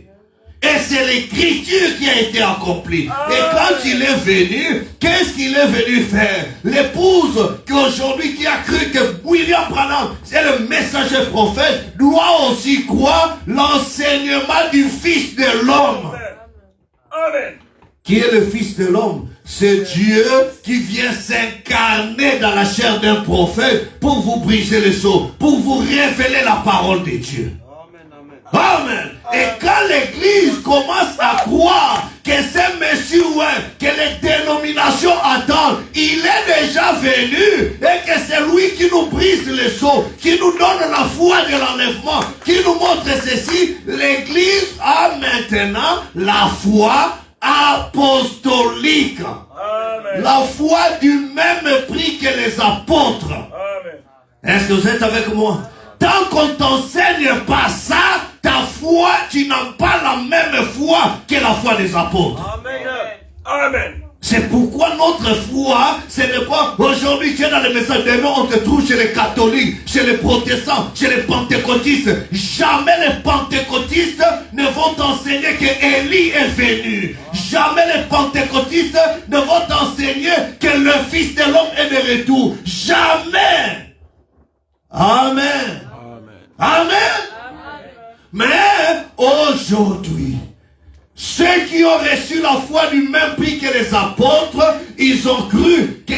Et c'est l'écriture qui a été accomplie. Et quand il est venu, qu'est-ce qu'il est venu faire? L'épouse qu'aujourd'hui qui a cru que William Branham c'est le messager prophète doit aussi croire l'enseignement du Fils de l'homme. Amen. Qui est le Fils de l'homme? C'est Dieu qui vient s'incarner dans la chair d'un prophète pour vous briser les sceaux, pour vous révéler la parole de Dieu. Amen. Et quand l'église commence à croire que c'est Messie que les dénominations attendent, il est déjà venu et que c'est lui qui nous brise les sceaux, qui nous donne la foi de l'enlèvement, qui nous montre ceci, l'église a maintenant la foi apostolique. Amen. La foi du même prix que les apôtres. Est-ce que vous êtes avec moi? Tant qu'on ne t'enseigne pas ça, ta foi, tu n'as pas la même foi que la foi des apôtres. Amen. Amen. C'est pourquoi notre foi, ce n'est pas aujourd'hui tu es dans le message de on te trouve chez les catholiques, chez les protestants, chez les pentecôtistes. Jamais les pentecôtistes ne vont t'enseigner que Élie est venu. Jamais les pentecôtistes ne vont t'enseigner que le Fils de l'homme est de retour. Jamais. Amen. Amen. Mais aujourd'hui, ceux qui ont reçu la foi du même prix que les apôtres, ils ont cru que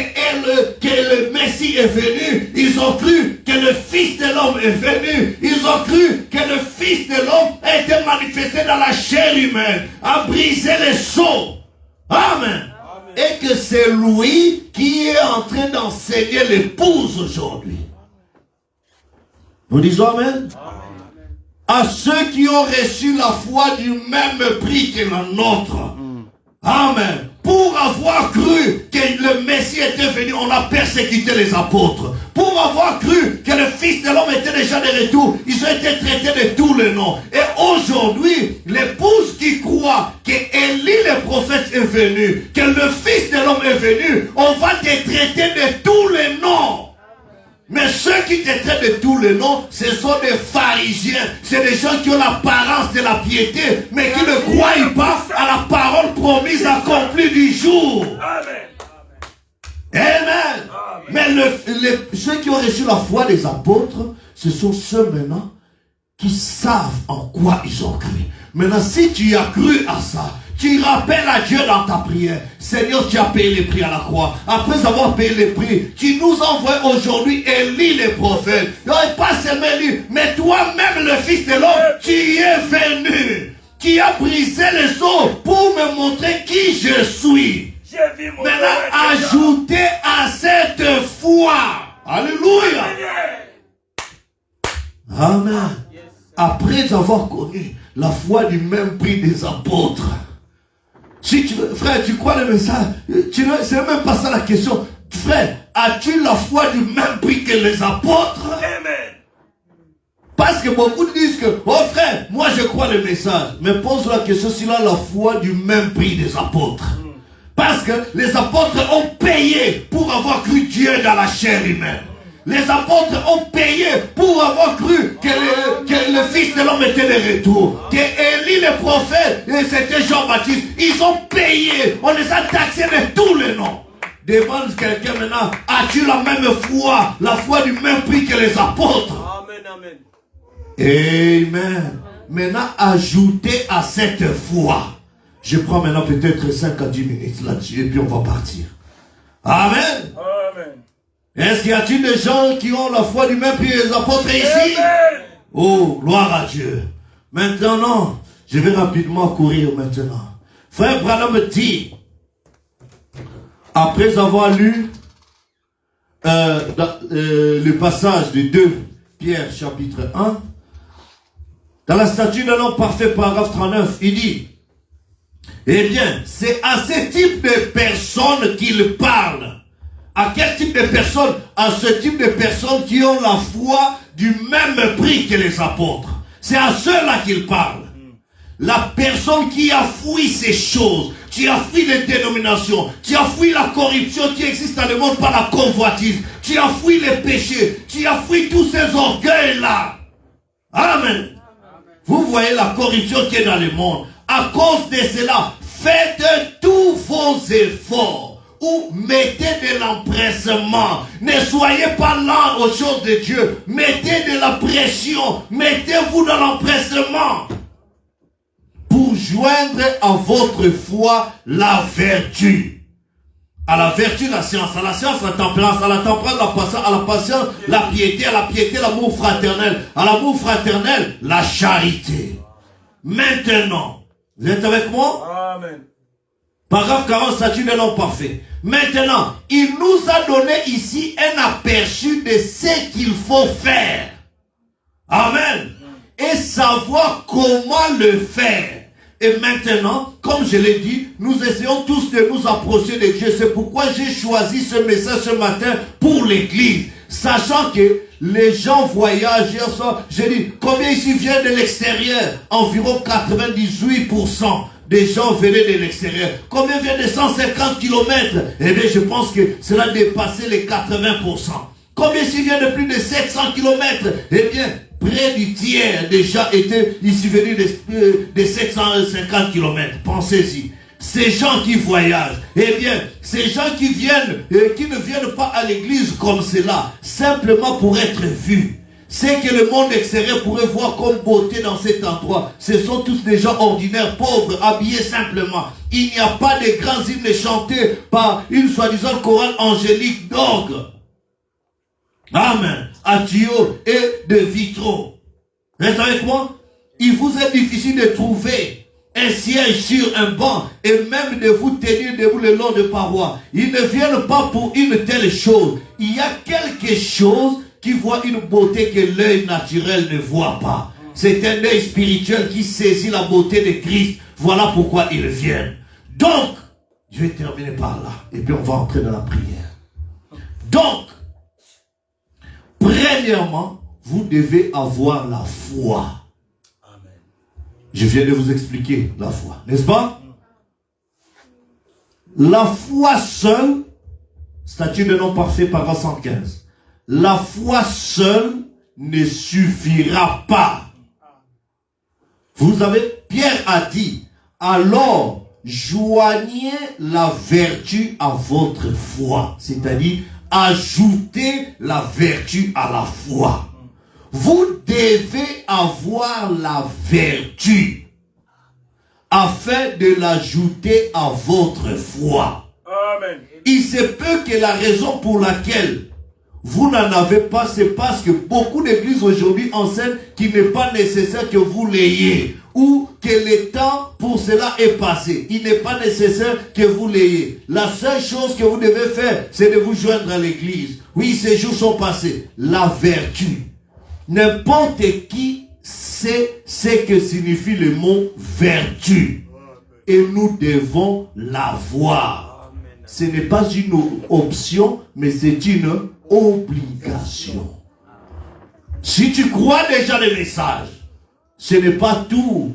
le Messie est venu. Ils ont cru que le Fils de l'homme est venu. Ils ont cru que le Fils de l'homme a été manifesté dans la chair humaine, a brisé les sceaux. Amen. Et que c'est lui qui est en train d'enseigner l'épouse aujourd'hui. Nous disons Amen. À ceux qui ont reçu la foi du même prix que la nôtre. Amen. Pour avoir cru que le Messie était venu, on a persécuté les apôtres. Pour avoir cru que le Fils de l'homme était déjà de retour, ils ont été traités de tous les noms. Et aujourd'hui, l'épouse qui croit que Élie le prophète est venu, que le Fils de l'homme est venu, on va te traiter de tous les noms. Mais ceux qui te traitent de tous les noms, ce sont des pharisiens. C'est des gens qui ont l'apparence de la piété, mais qui ne croient pas à la parole promise accomplie du jour. Amen. Amen. Mais ceux qui ont reçu la foi des apôtres, ce sont ceux maintenant qui savent en quoi ils ont cru. Maintenant, si tu as cru à ça, tu rappelles à Dieu dans ta prière, Seigneur, tu as payé les prix à la croix. Après avoir payé les prix, tu nous envoies aujourd'hui Élie le prophète. Non, pas seulement lui, mais toi-même le Fils de l'homme, tu es venu. Qui a brisé les os pour me montrer qui je suis. Maintenant, ajoutez à cette foi. Alléluia. Amen. Après avoir connu la foi du même prix des apôtres. Si tu veux, frère, tu crois le message, c'est même pas ça la question. Frère, as-tu la foi du même prix que les apôtres? Amen. Parce que beaucoup disent que, oh frère, moi je crois le message. Mais pose la question s'il a la foi du même prix des apôtres. Parce que les apôtres ont payé pour avoir cru Dieu dans la chair humaine. Les apôtres ont payé pour avoir cru que le Fils de l'homme était de retour. Que Élie le prophète, et c'était Jean-Baptiste. Ils ont payé. On les a taxés de tous les noms. Demande quelqu'un maintenant, as-tu la même foi, la foi du même prix que les apôtres? Amen, amen. Amen. Maintenant, ajoutez à cette foi. Je prends maintenant peut-être 5 à 10 minutes là-dessus et puis on va partir. Amen. Amen. Est-ce qu'il y a-t-il des gens qui ont la foi du même prix que les apôtres ici? Amen. Oh, gloire à Dieu. Maintenant, je vais rapidement courir maintenant. Frère Branham me dit, après avoir lu le passage de 2 Pierre chapitre 1, dans la statue d'un homme parfait, paragraphe 39, il dit, eh bien, c'est à ce type de personnes qu'il parle. À quel type de personnes? À ce type de personnes qui ont la foi du même prix que les apôtres. C'est à ceux-là qu'il parle. La personne qui a fui ces choses, qui a fui les dénominations, qui a fui la corruption qui existe dans le monde par la convoitise, qui a fui les péchés, qui a fui tous ces orgueils-là. Amen. Vous voyez la corruption qui est dans le monde. À cause de cela, faites tous vos efforts ou mettez de l'empressement. Ne soyez pas lents aux choses de Dieu. Mettez de la pression. Mettez-vous dans l'empressement pour joindre à votre foi la vertu. À la vertu, la science. À la science, la tempérance. À la tempérance, la patience. À la patience, la piété. À la piété, l'amour fraternel. À l'amour fraternel, la charité. Maintenant, vous êtes avec moi? Amen. Paragraphe 40, statut de l'homme parfait. Maintenant, il nous a donné ici un aperçu de ce qu'il faut faire. Amen. Et savoir comment le faire. Et maintenant, comme je l'ai dit, nous essayons tous de nous approcher de Dieu. C'est pourquoi j'ai choisi ce message ce matin pour l'église. Sachant que les gens voyagent hier soir. J'ai dit, combien ici viennent de l'extérieur? Environ 98% des gens venaient de l'extérieur. Combien viennent de 150 km? Eh bien, je pense que cela a dépassé les 80%. Combien ici viennent de plus de 700 km? Eh bien, près du tiers déjà étaient ici venus de 750 km. Pensez-y. Ces gens qui voyagent, eh bien, ces gens qui viennent, qui ne viennent pas à l'église comme cela, simplement pour être vus. C'est que le monde extérieur pourrait voir comme beauté dans cet endroit. Ce sont tous des gens ordinaires, pauvres, habillés simplement. Il n'y a pas de grands hymnes chantés par une soi-disant chorale angélique d'orgue. Amen. À tuyaux et de vitraux. Restez avec moi. Il vous est difficile de trouver un siège sur un banc et même de vous tenir debout le long de parois. Ils ne viennent pas pour une telle chose. Il y a quelque chose qui voit une beauté que l'œil naturel ne voit pas. C'est un œil spirituel qui saisit la beauté de Christ. Voilà pourquoi ils viennent. Donc, je vais terminer par là. Et puis on va entrer dans la prière. Donc, premièrement, vous devez avoir la foi. Amen. Je viens de vous expliquer la foi, n'est-ce pas? La foi seule, statut de non parfait, paragraphe 115. La foi seule ne suffira pas. Vous avez, Pierre a dit, alors joignez la vertu à votre foi, c'est-à-dire ajoutez la vertu à la foi. Vous devez avoir la vertu afin de l'ajouter à votre foi. Amen. Il se peut que la raison pour laquelle vous n'en avez pas, c'est parce que beaucoup d'églises aujourd'hui enseignent qu'il n'est pas nécessaire que vous l'ayez ou que le temps pour cela est passé. Il n'est pas nécessaire que vous l'ayez. La seule chose que vous devez faire, c'est de vous joindre à l'église. Oui, ces jours sont passés. La vertu. N'importe qui sait ce que signifie le mot vertu. Et nous devons l'avoir. Ce n'est pas une option, mais c'est une obligation. Si tu crois déjà le message, ce n'est pas tout.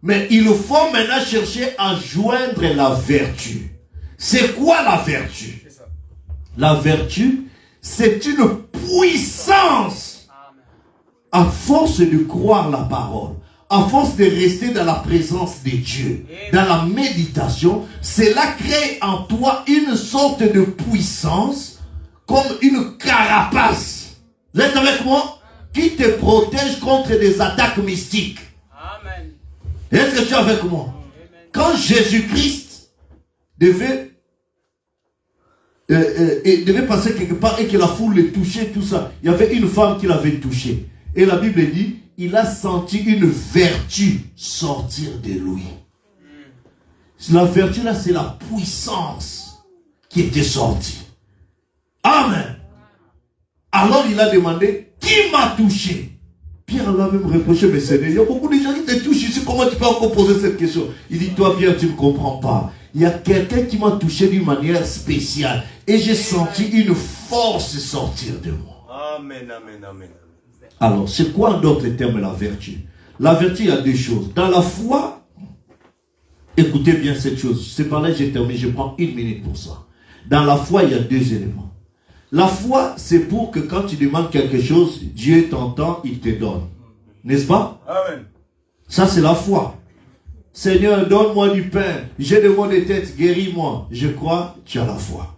Mais il faut maintenant chercher à joindre la vertu. C'est quoi la vertu? La vertu, c'est une puissance. À force de croire la parole, à force de rester dans la présence de Dieu, dans la méditation, cela crée en toi une sorte de puissance, comme une carapace. Vous êtes avec moi? Qui te protège contre des attaques mystiques. Amen. Est-ce que tu es avec moi? Quand Jésus-Christ devait passer quelque part et que la foule le touchait, tout ça, il y avait une femme qui l'avait touché. Et la Bible dit, il a senti une vertu sortir de lui. La vertu là, c'est la puissance qui était sortie. Amen. Alors il a demandé, qui m'a touché? Pierre l'a même reproché, mais Seigneur, il y a beaucoup de gens qui te touchent ici, comment tu peux encore poser cette question? Il dit, toi Pierre, tu ne comprends pas. Il y a quelqu'un qui m'a touché d'une manière spéciale. Et j'ai senti une force sortir de moi. Amen, amen, amen. Alors, c'est quoi en d'autres termes la vertu? La vertu, il y a deux choses. Dans la foi, écoutez bien cette chose. C'est par là que j'ai terminé, je prends 1 minute pour ça. Dans la foi, il y a deux éléments. La foi, c'est pour que quand tu demandes quelque chose, Dieu t'entend, il te donne. N'est-ce pas? Amen. Ça, c'est la foi. Seigneur, donne-moi du pain. J'ai des maux de tête, guéris-moi. Je crois, tu as la foi.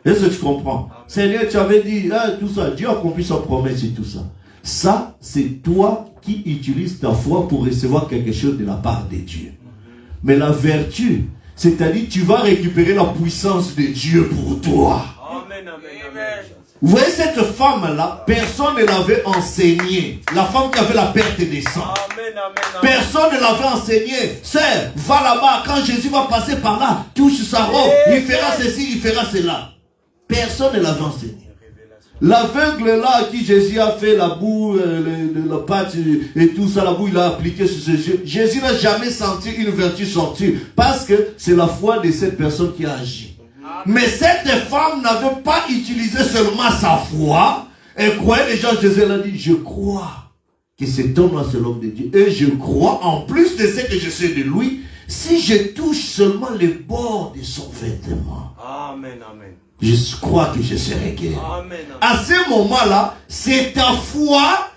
Est-ce que tu comprends? Amen. Seigneur, tu avais dit, tout ça. Dieu a accompli sa promesse et tout ça. Ça, c'est toi qui utilises ta foi pour recevoir quelque chose de la part de Dieu. Mais la vertu, c'est-à-dire tu vas récupérer la puissance de Dieu pour toi. Amen, amen, amen. Vous voyez cette femme-là, personne ne l'avait enseignée. La femme qui avait la perte des sangs. Amen, amen, amen. Personne ne l'avait enseignée. Sœur, va là-bas, quand Jésus va passer par là, touche sa robe, il fera ceci, il fera cela. Personne ne l'avait enseigné. L'aveugle là à qui Jésus a fait la boue, la pâte et tout ça, la boue il a appliqué sur ce Jésus. Jésus n'a jamais senti une vertu sortir parce que c'est la foi de cette personne qui a agi. Mais cette femme n'avait pas utilisé seulement sa foi. Elle croyait déjà, Jésus l'a dit, je crois que cet homme-là c'est l'homme de Dieu. Et je crois, en plus de ce que je sais de lui, si je touche seulement les bords de son vêtement. Amen, amen. Je crois que je serai guéri. Amen. À ce moment-là, c'est ta foi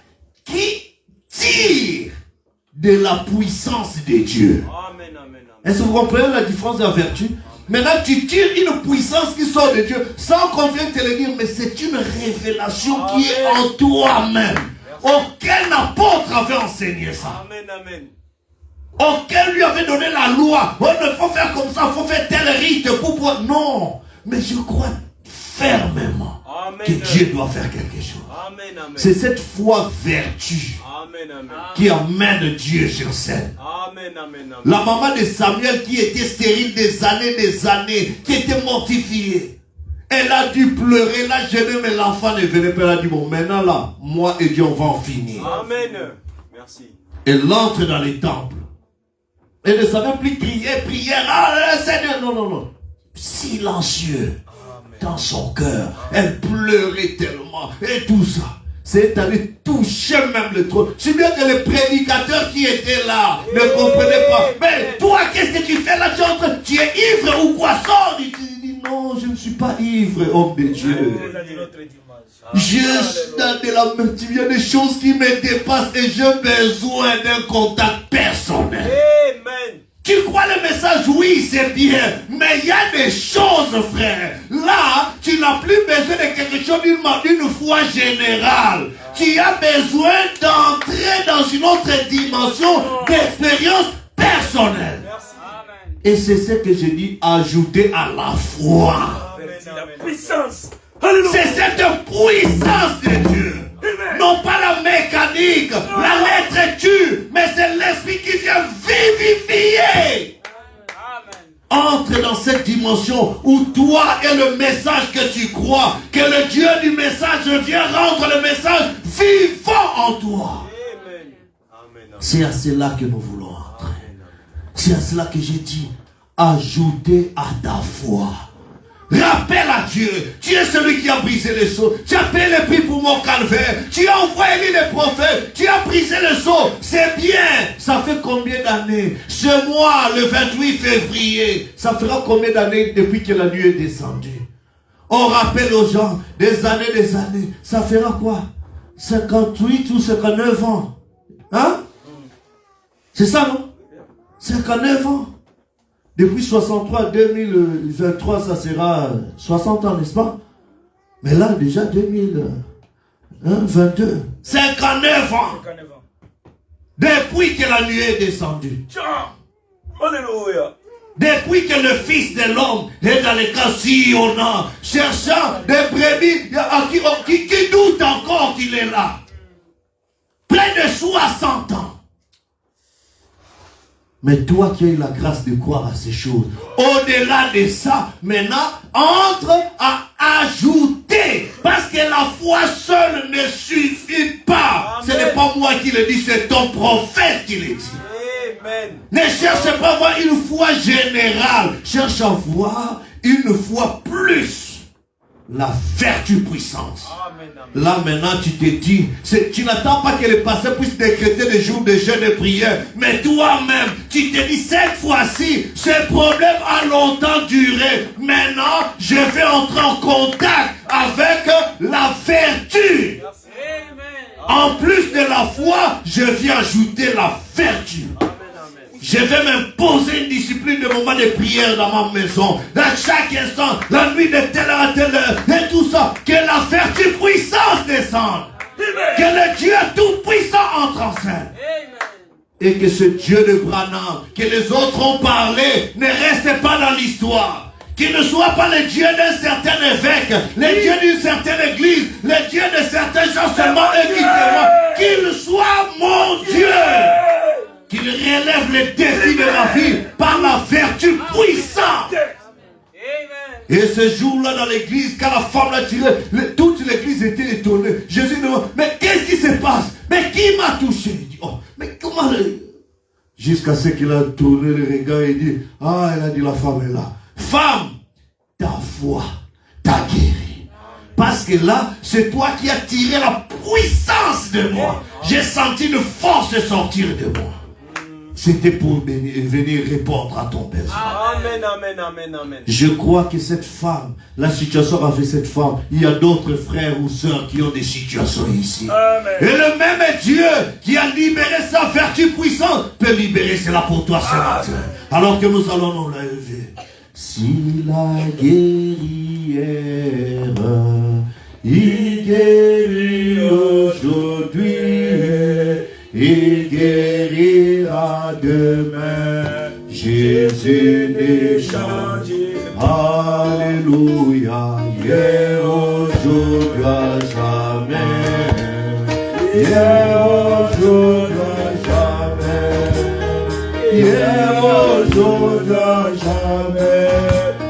qui tire de la puissance de Dieu. Amen, amen, amen. Est-ce que vous comprenez la différence de la vertu? Maintenant, tu tires une puissance qui sort de Dieu sans qu'on vienne te le dire, mais c'est une révélation qui est en toi-même. Aucun apôtre avait enseigné ça. Amen, amen. Aucun lui avait donné la loi. Oh, il faut faire comme ça, il faut faire tel rite pour... Non. Mais je crois fermement que Dieu doit faire quelque chose. C'est cette foi vertu qui amène Dieu sur scène. La maman de Samuel qui était stérile des années, qui était mortifiée. Elle a dû pleurer, la jeune, mais l'enfant ne venait pas. Elle a dit, bon, maintenant là, moi et Dieu, on va en finir. Amen. Merci. Elle entre dans les temples. Elle ne savait plus prier. Ah, Seigneur, non. Silencieux. Amen. Dans son cœur. Elle pleurait tellement. Et tout ça. C'est allé toucher même le trône. C'est bien que les prédicateurs qui étaient là ne comprenaient pas. Mais toi, qu'est-ce que tu fais là? Tu es ivre ou quoi? Sors. Il dit, non, je ne suis pas ivre, homme de Dieu. Il y a des choses qui me dépassent et j'ai besoin d'un contact personnel. Amen. Tu crois le message? Oui, c'est bien. Mais il y a des choses, frère. Là, tu n'as plus besoin de quelque chose d'une foi générale. Tu as besoin d'entrer dans une autre dimension d'expérience personnelle. Et c'est ce que je dis, ajouter à la foi. La puissance. C'est cette puissance de Dieu. Non pas la mécanique, la lettre tue, mais c'est l'esprit qui vient vivifier. Entre dans cette dimension où toi et le message que tu crois, que le Dieu du message vient rendre le message vivant en toi. C'est à cela que nous voulons entrer. C'est à cela que j'ai dit, ajouter à ta foi. Rappelle à Dieu, tu es celui qui a brisé le sceau. Tu as payé le prix pour mon calvaire. Tu as envoyé les prophètes. Tu as brisé le sceau. C'est bien. Ça fait combien d'années? Ce mois, le 28 février, ça fera combien d'années depuis que la nuit est descendue? On rappelle aux gens, des années. Ça fera quoi? 58 ou 59 ans? Hein? C'est ça, non? 59 ans. Depuis 63, 2023, ça sera 60 ans, n'est-ce pas? Mais là, déjà 2022. 59 ans. Depuis que la nuit est descendue. Alléluia. Depuis que le Fils de l'homme est dans les cas sillonnants, cherchant des brebis qui doutent encore qu'il est là. Près de 60 ans. Mais toi qui as eu la grâce de croire à ces choses, au-delà de ça, maintenant, entre à ajouter. Parce que la foi seule ne suffit pas. Amen. Ce n'est pas moi qui le dis, c'est ton prophète qui le dit. Amen. Ne cherche pas à avoir une foi générale. Cherche à voir une foi plus. La vertu puissance. Amen, amen. Là maintenant tu te dis, tu n'attends pas que les pasteurs puissent décréter des jours de jeûne et prière, mais toi-même tu te dis, cette fois-ci ce problème a longtemps duré, maintenant je vais entrer en contact avec la vertu. Amen. En plus de la foi, je viens ajouter la vertu. Je vais m'imposer une discipline de moment de prière dans ma maison. Dans chaque instant, la nuit de telle heure à telle heure, et tout ça. Que la vertu puissance descende. Amen. Que le Dieu tout-puissant entre en scène. Amen. Et que ce Dieu de Branham, que les autres ont parlé, ne reste pas dans l'histoire. Qu'il ne soit pas le Dieu d'un certain évêque, le Dieu d'une certaine église, le Dieu de certains gens seulement évidemment. Qu'il soit mon Dieu. Qu'il relève les défis de la vie par la vertu puissante. Et ce jour-là dans l'église, quand la femme l'a tiré, toute l'église était étonnée. Jésus demande, mais qu'est-ce qui se passe? Mais qui m'a touché? Il dit, oh, mais comment? Jusqu'à ce qu'il a tourné le regard et dit, ah, elle a dit, la femme est là. Femme, ta foi t'a guéri. Parce que là, c'est toi qui as tiré la puissance de moi. J'ai senti une force sortir de moi. C'était pour venir répondre à ton besoin. Amen, amen, amen, amen. Je crois que cette femme, la situation avec cette femme, il y a d'autres frères ou sœurs qui ont des situations ici. Amen. Et le même Dieu qui a libéré sa vertu puissante peut libérer cela pour toi ce matin. Alors que nous allons nous lever. Si la guerrière, il guérit aujourd'hui. Il guérira demain. Jésus n'est changé. Alléluia. Hier, aujourd'hui, à jamais. hier, aujourd'hui, jamais. Hier, aujourd'hui, jamais.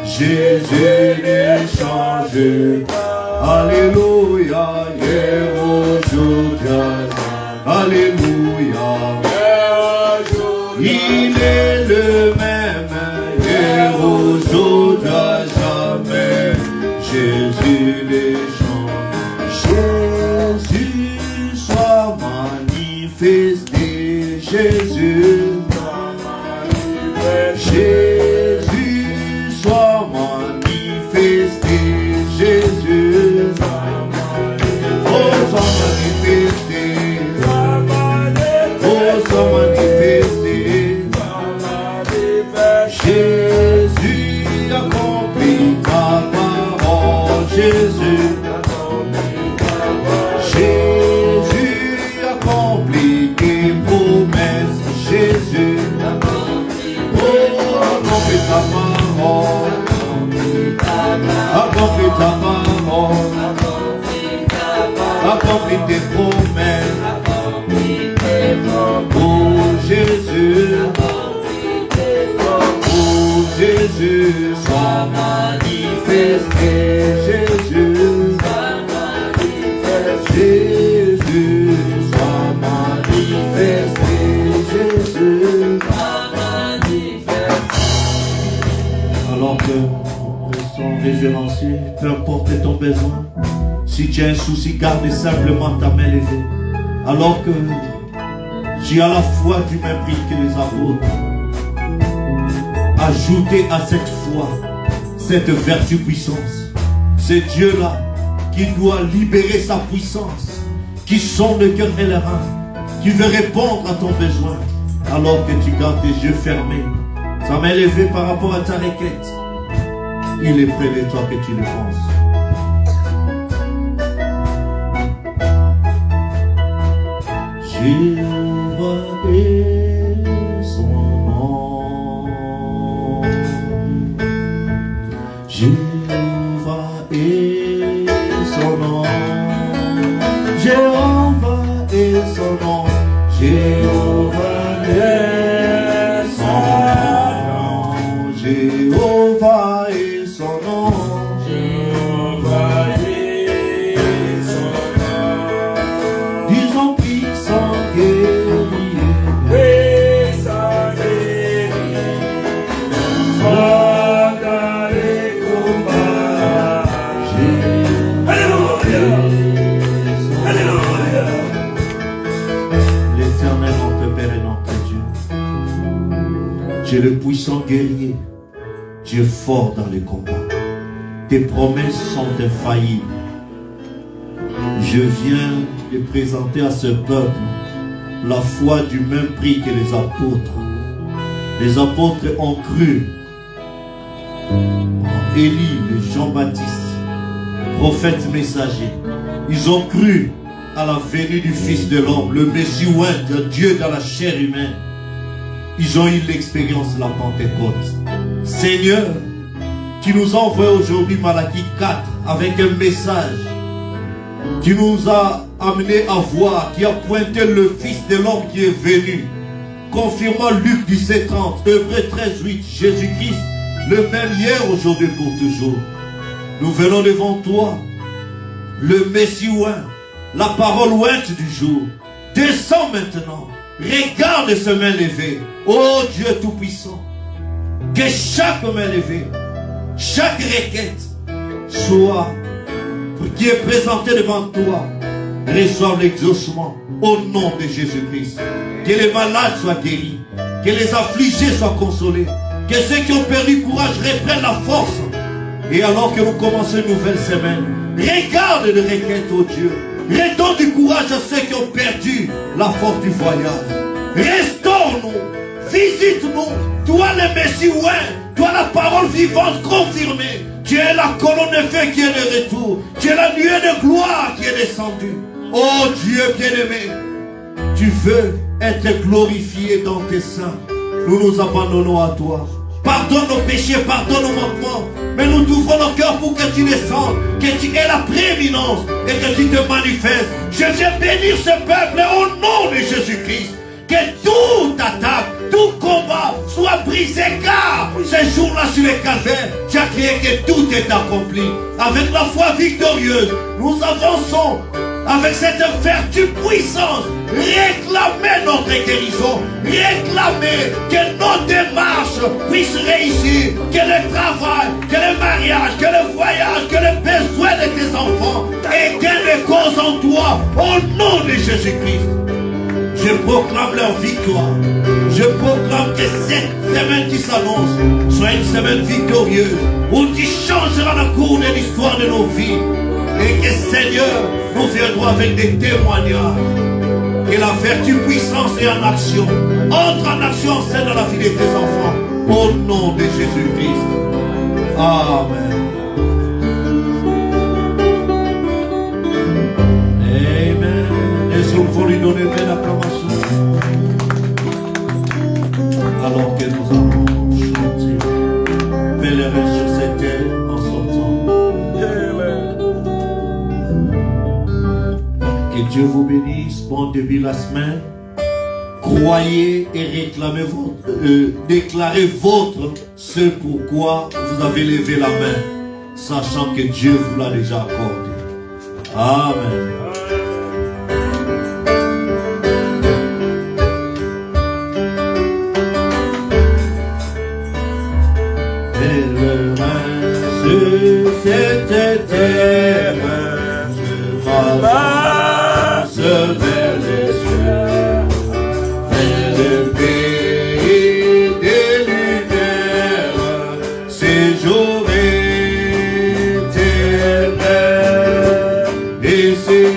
Jésus n'est changé. Alléluia, hier, aujourd'hui, alléluia. Il est le même, hier, aujourd'hui, jamais. Jésus n'est changé. Jésus soit manifesté. Jésus soit manifesté. Jésus soit manifesté. Jésus soit manifesté. Oh, soit manifesté. Oh, soit manifesté. Jésus accomplit ta parole. Jésus accomplit tes promesses. Jésus accomplit ta parole. Accomplit ta parole. Accomplit tes promesses. Oh Jésus. Oh Jésus, sois manifesté. Jésus, Jésus, sois manifesté. Jésus, alors que nous restons révérencieux, peu importe ton besoin, si tu as un souci, garde simplement ta main levée. Alors que tu as la foi du même prix que les apôtres, ajoutez à cette foi cette vertu puissance. C'est Dieu-là qui doit libérer sa puissance, qui sonde le cœur et les reins, qui veut répondre à ton besoin, alors que tu gardes tes yeux fermés, sa main levée par rapport à ta requête. Il est près de toi que tu le penses. Jéhovah est son nom. Jéhovah est son nom. Jéhovah est son nom. Jéhovah est son nom. Jéhovah est son nom. Jéhovah est son nom. Disons puissant guerrier. Puissant guerrier. L'Éternel, notre Père et notre Dieu, tu es le puissant guerrier, tu es fort dans les combats, tes promesses sont infaillibles. Je viens de présenter à ce peuple la foi du même prix que les apôtres. Les apôtres ont cru en Élie, le Jean-Baptiste, prophète messager. Ils ont cru à la venue du Fils de l'homme, le Messie oint de Dieu dans la chair humaine. Ils ont eu l'expérience de la Pentecôte. Seigneur, tu nous envoies aujourd'hui Malachie 4 avec un message qui nous a amené à voir, qui a pointé le Fils de l'homme qui est venu, confirmant Luc 17:30, Hébreux 13:8, Jésus-Christ, le même hier, aujourd'hui, pour toujours. Nous venons devant toi, le Messie oint, la parole ointe du jour. Descends maintenant, regarde ce main levée, ô Dieu Tout-Puissant, que chaque main levée, chaque requête soit, qui est présentée devant toi, reçoive l'exaucement au nom de Jésus-Christ. Que les malades soient guéris, que les affligés soient consolés, que ceux qui ont perdu courage reprennent la force. Et alors que nous commençons une nouvelle semaine, regarde les requêtes, ô Dieu. Redonne du courage à ceux qui ont perdu la force du voyage. Restaure-nous, visite-nous. Toi le Messie oint, toi la parole vivante confirmée. Tu es la colonne de feu qui est de retour. Tu es la nuée de gloire qui est descendue. Oh Dieu bien-aimé, tu veux être glorifié dans tes saints. Nous nous abandonnons à toi. Pardonne nos péchés, pardonne nos manquements. Mais nous t'ouvrons nos cœurs pour que tu descendes, que tu aies la prééminence et que tu te manifestes. Je viens bénir ce peuple au nom de Jésus-Christ. Que toute attaque, tout combat soit brisé, car ce jour-là sur les calvaires, tu as créé que tout est accompli. Avec la foi victorieuse, nous avançons avec cette vertu puissance, réclamer notre guérison, réclamer que nos démarches puissent réussir, que le travail, que le mariage, que le voyage, que le besoin de tes enfants aient une cause en toi, au nom de Jésus-Christ. Je proclame leur victoire. Je proclame que cette semaine qui s'annonce soit une semaine victorieuse, où tu changeras la cour de l'histoire de nos vies. Et que Seigneur, nous viendrons avec des témoignages. Que la vertu puissance est en action. Entre en action en scène dans la vie de tes enfants. Au nom de Jésus-Christ. Amen. Amen. Est-ce qu'on peut lui donner une belle acclamation? Alors que nous allons chanter pèlerin sur cette terre en sortant. Que Dieu vous bénisse. Bon début de la semaine. Croyez et réclamez déclarez votre ce pourquoi vous avez levé la main, sachant que Dieu vous l'a déjà accordé. Amen. Sur cette terre, je m'avance vers les cieux, vers le pays des lumières, séjour éternel, et c'est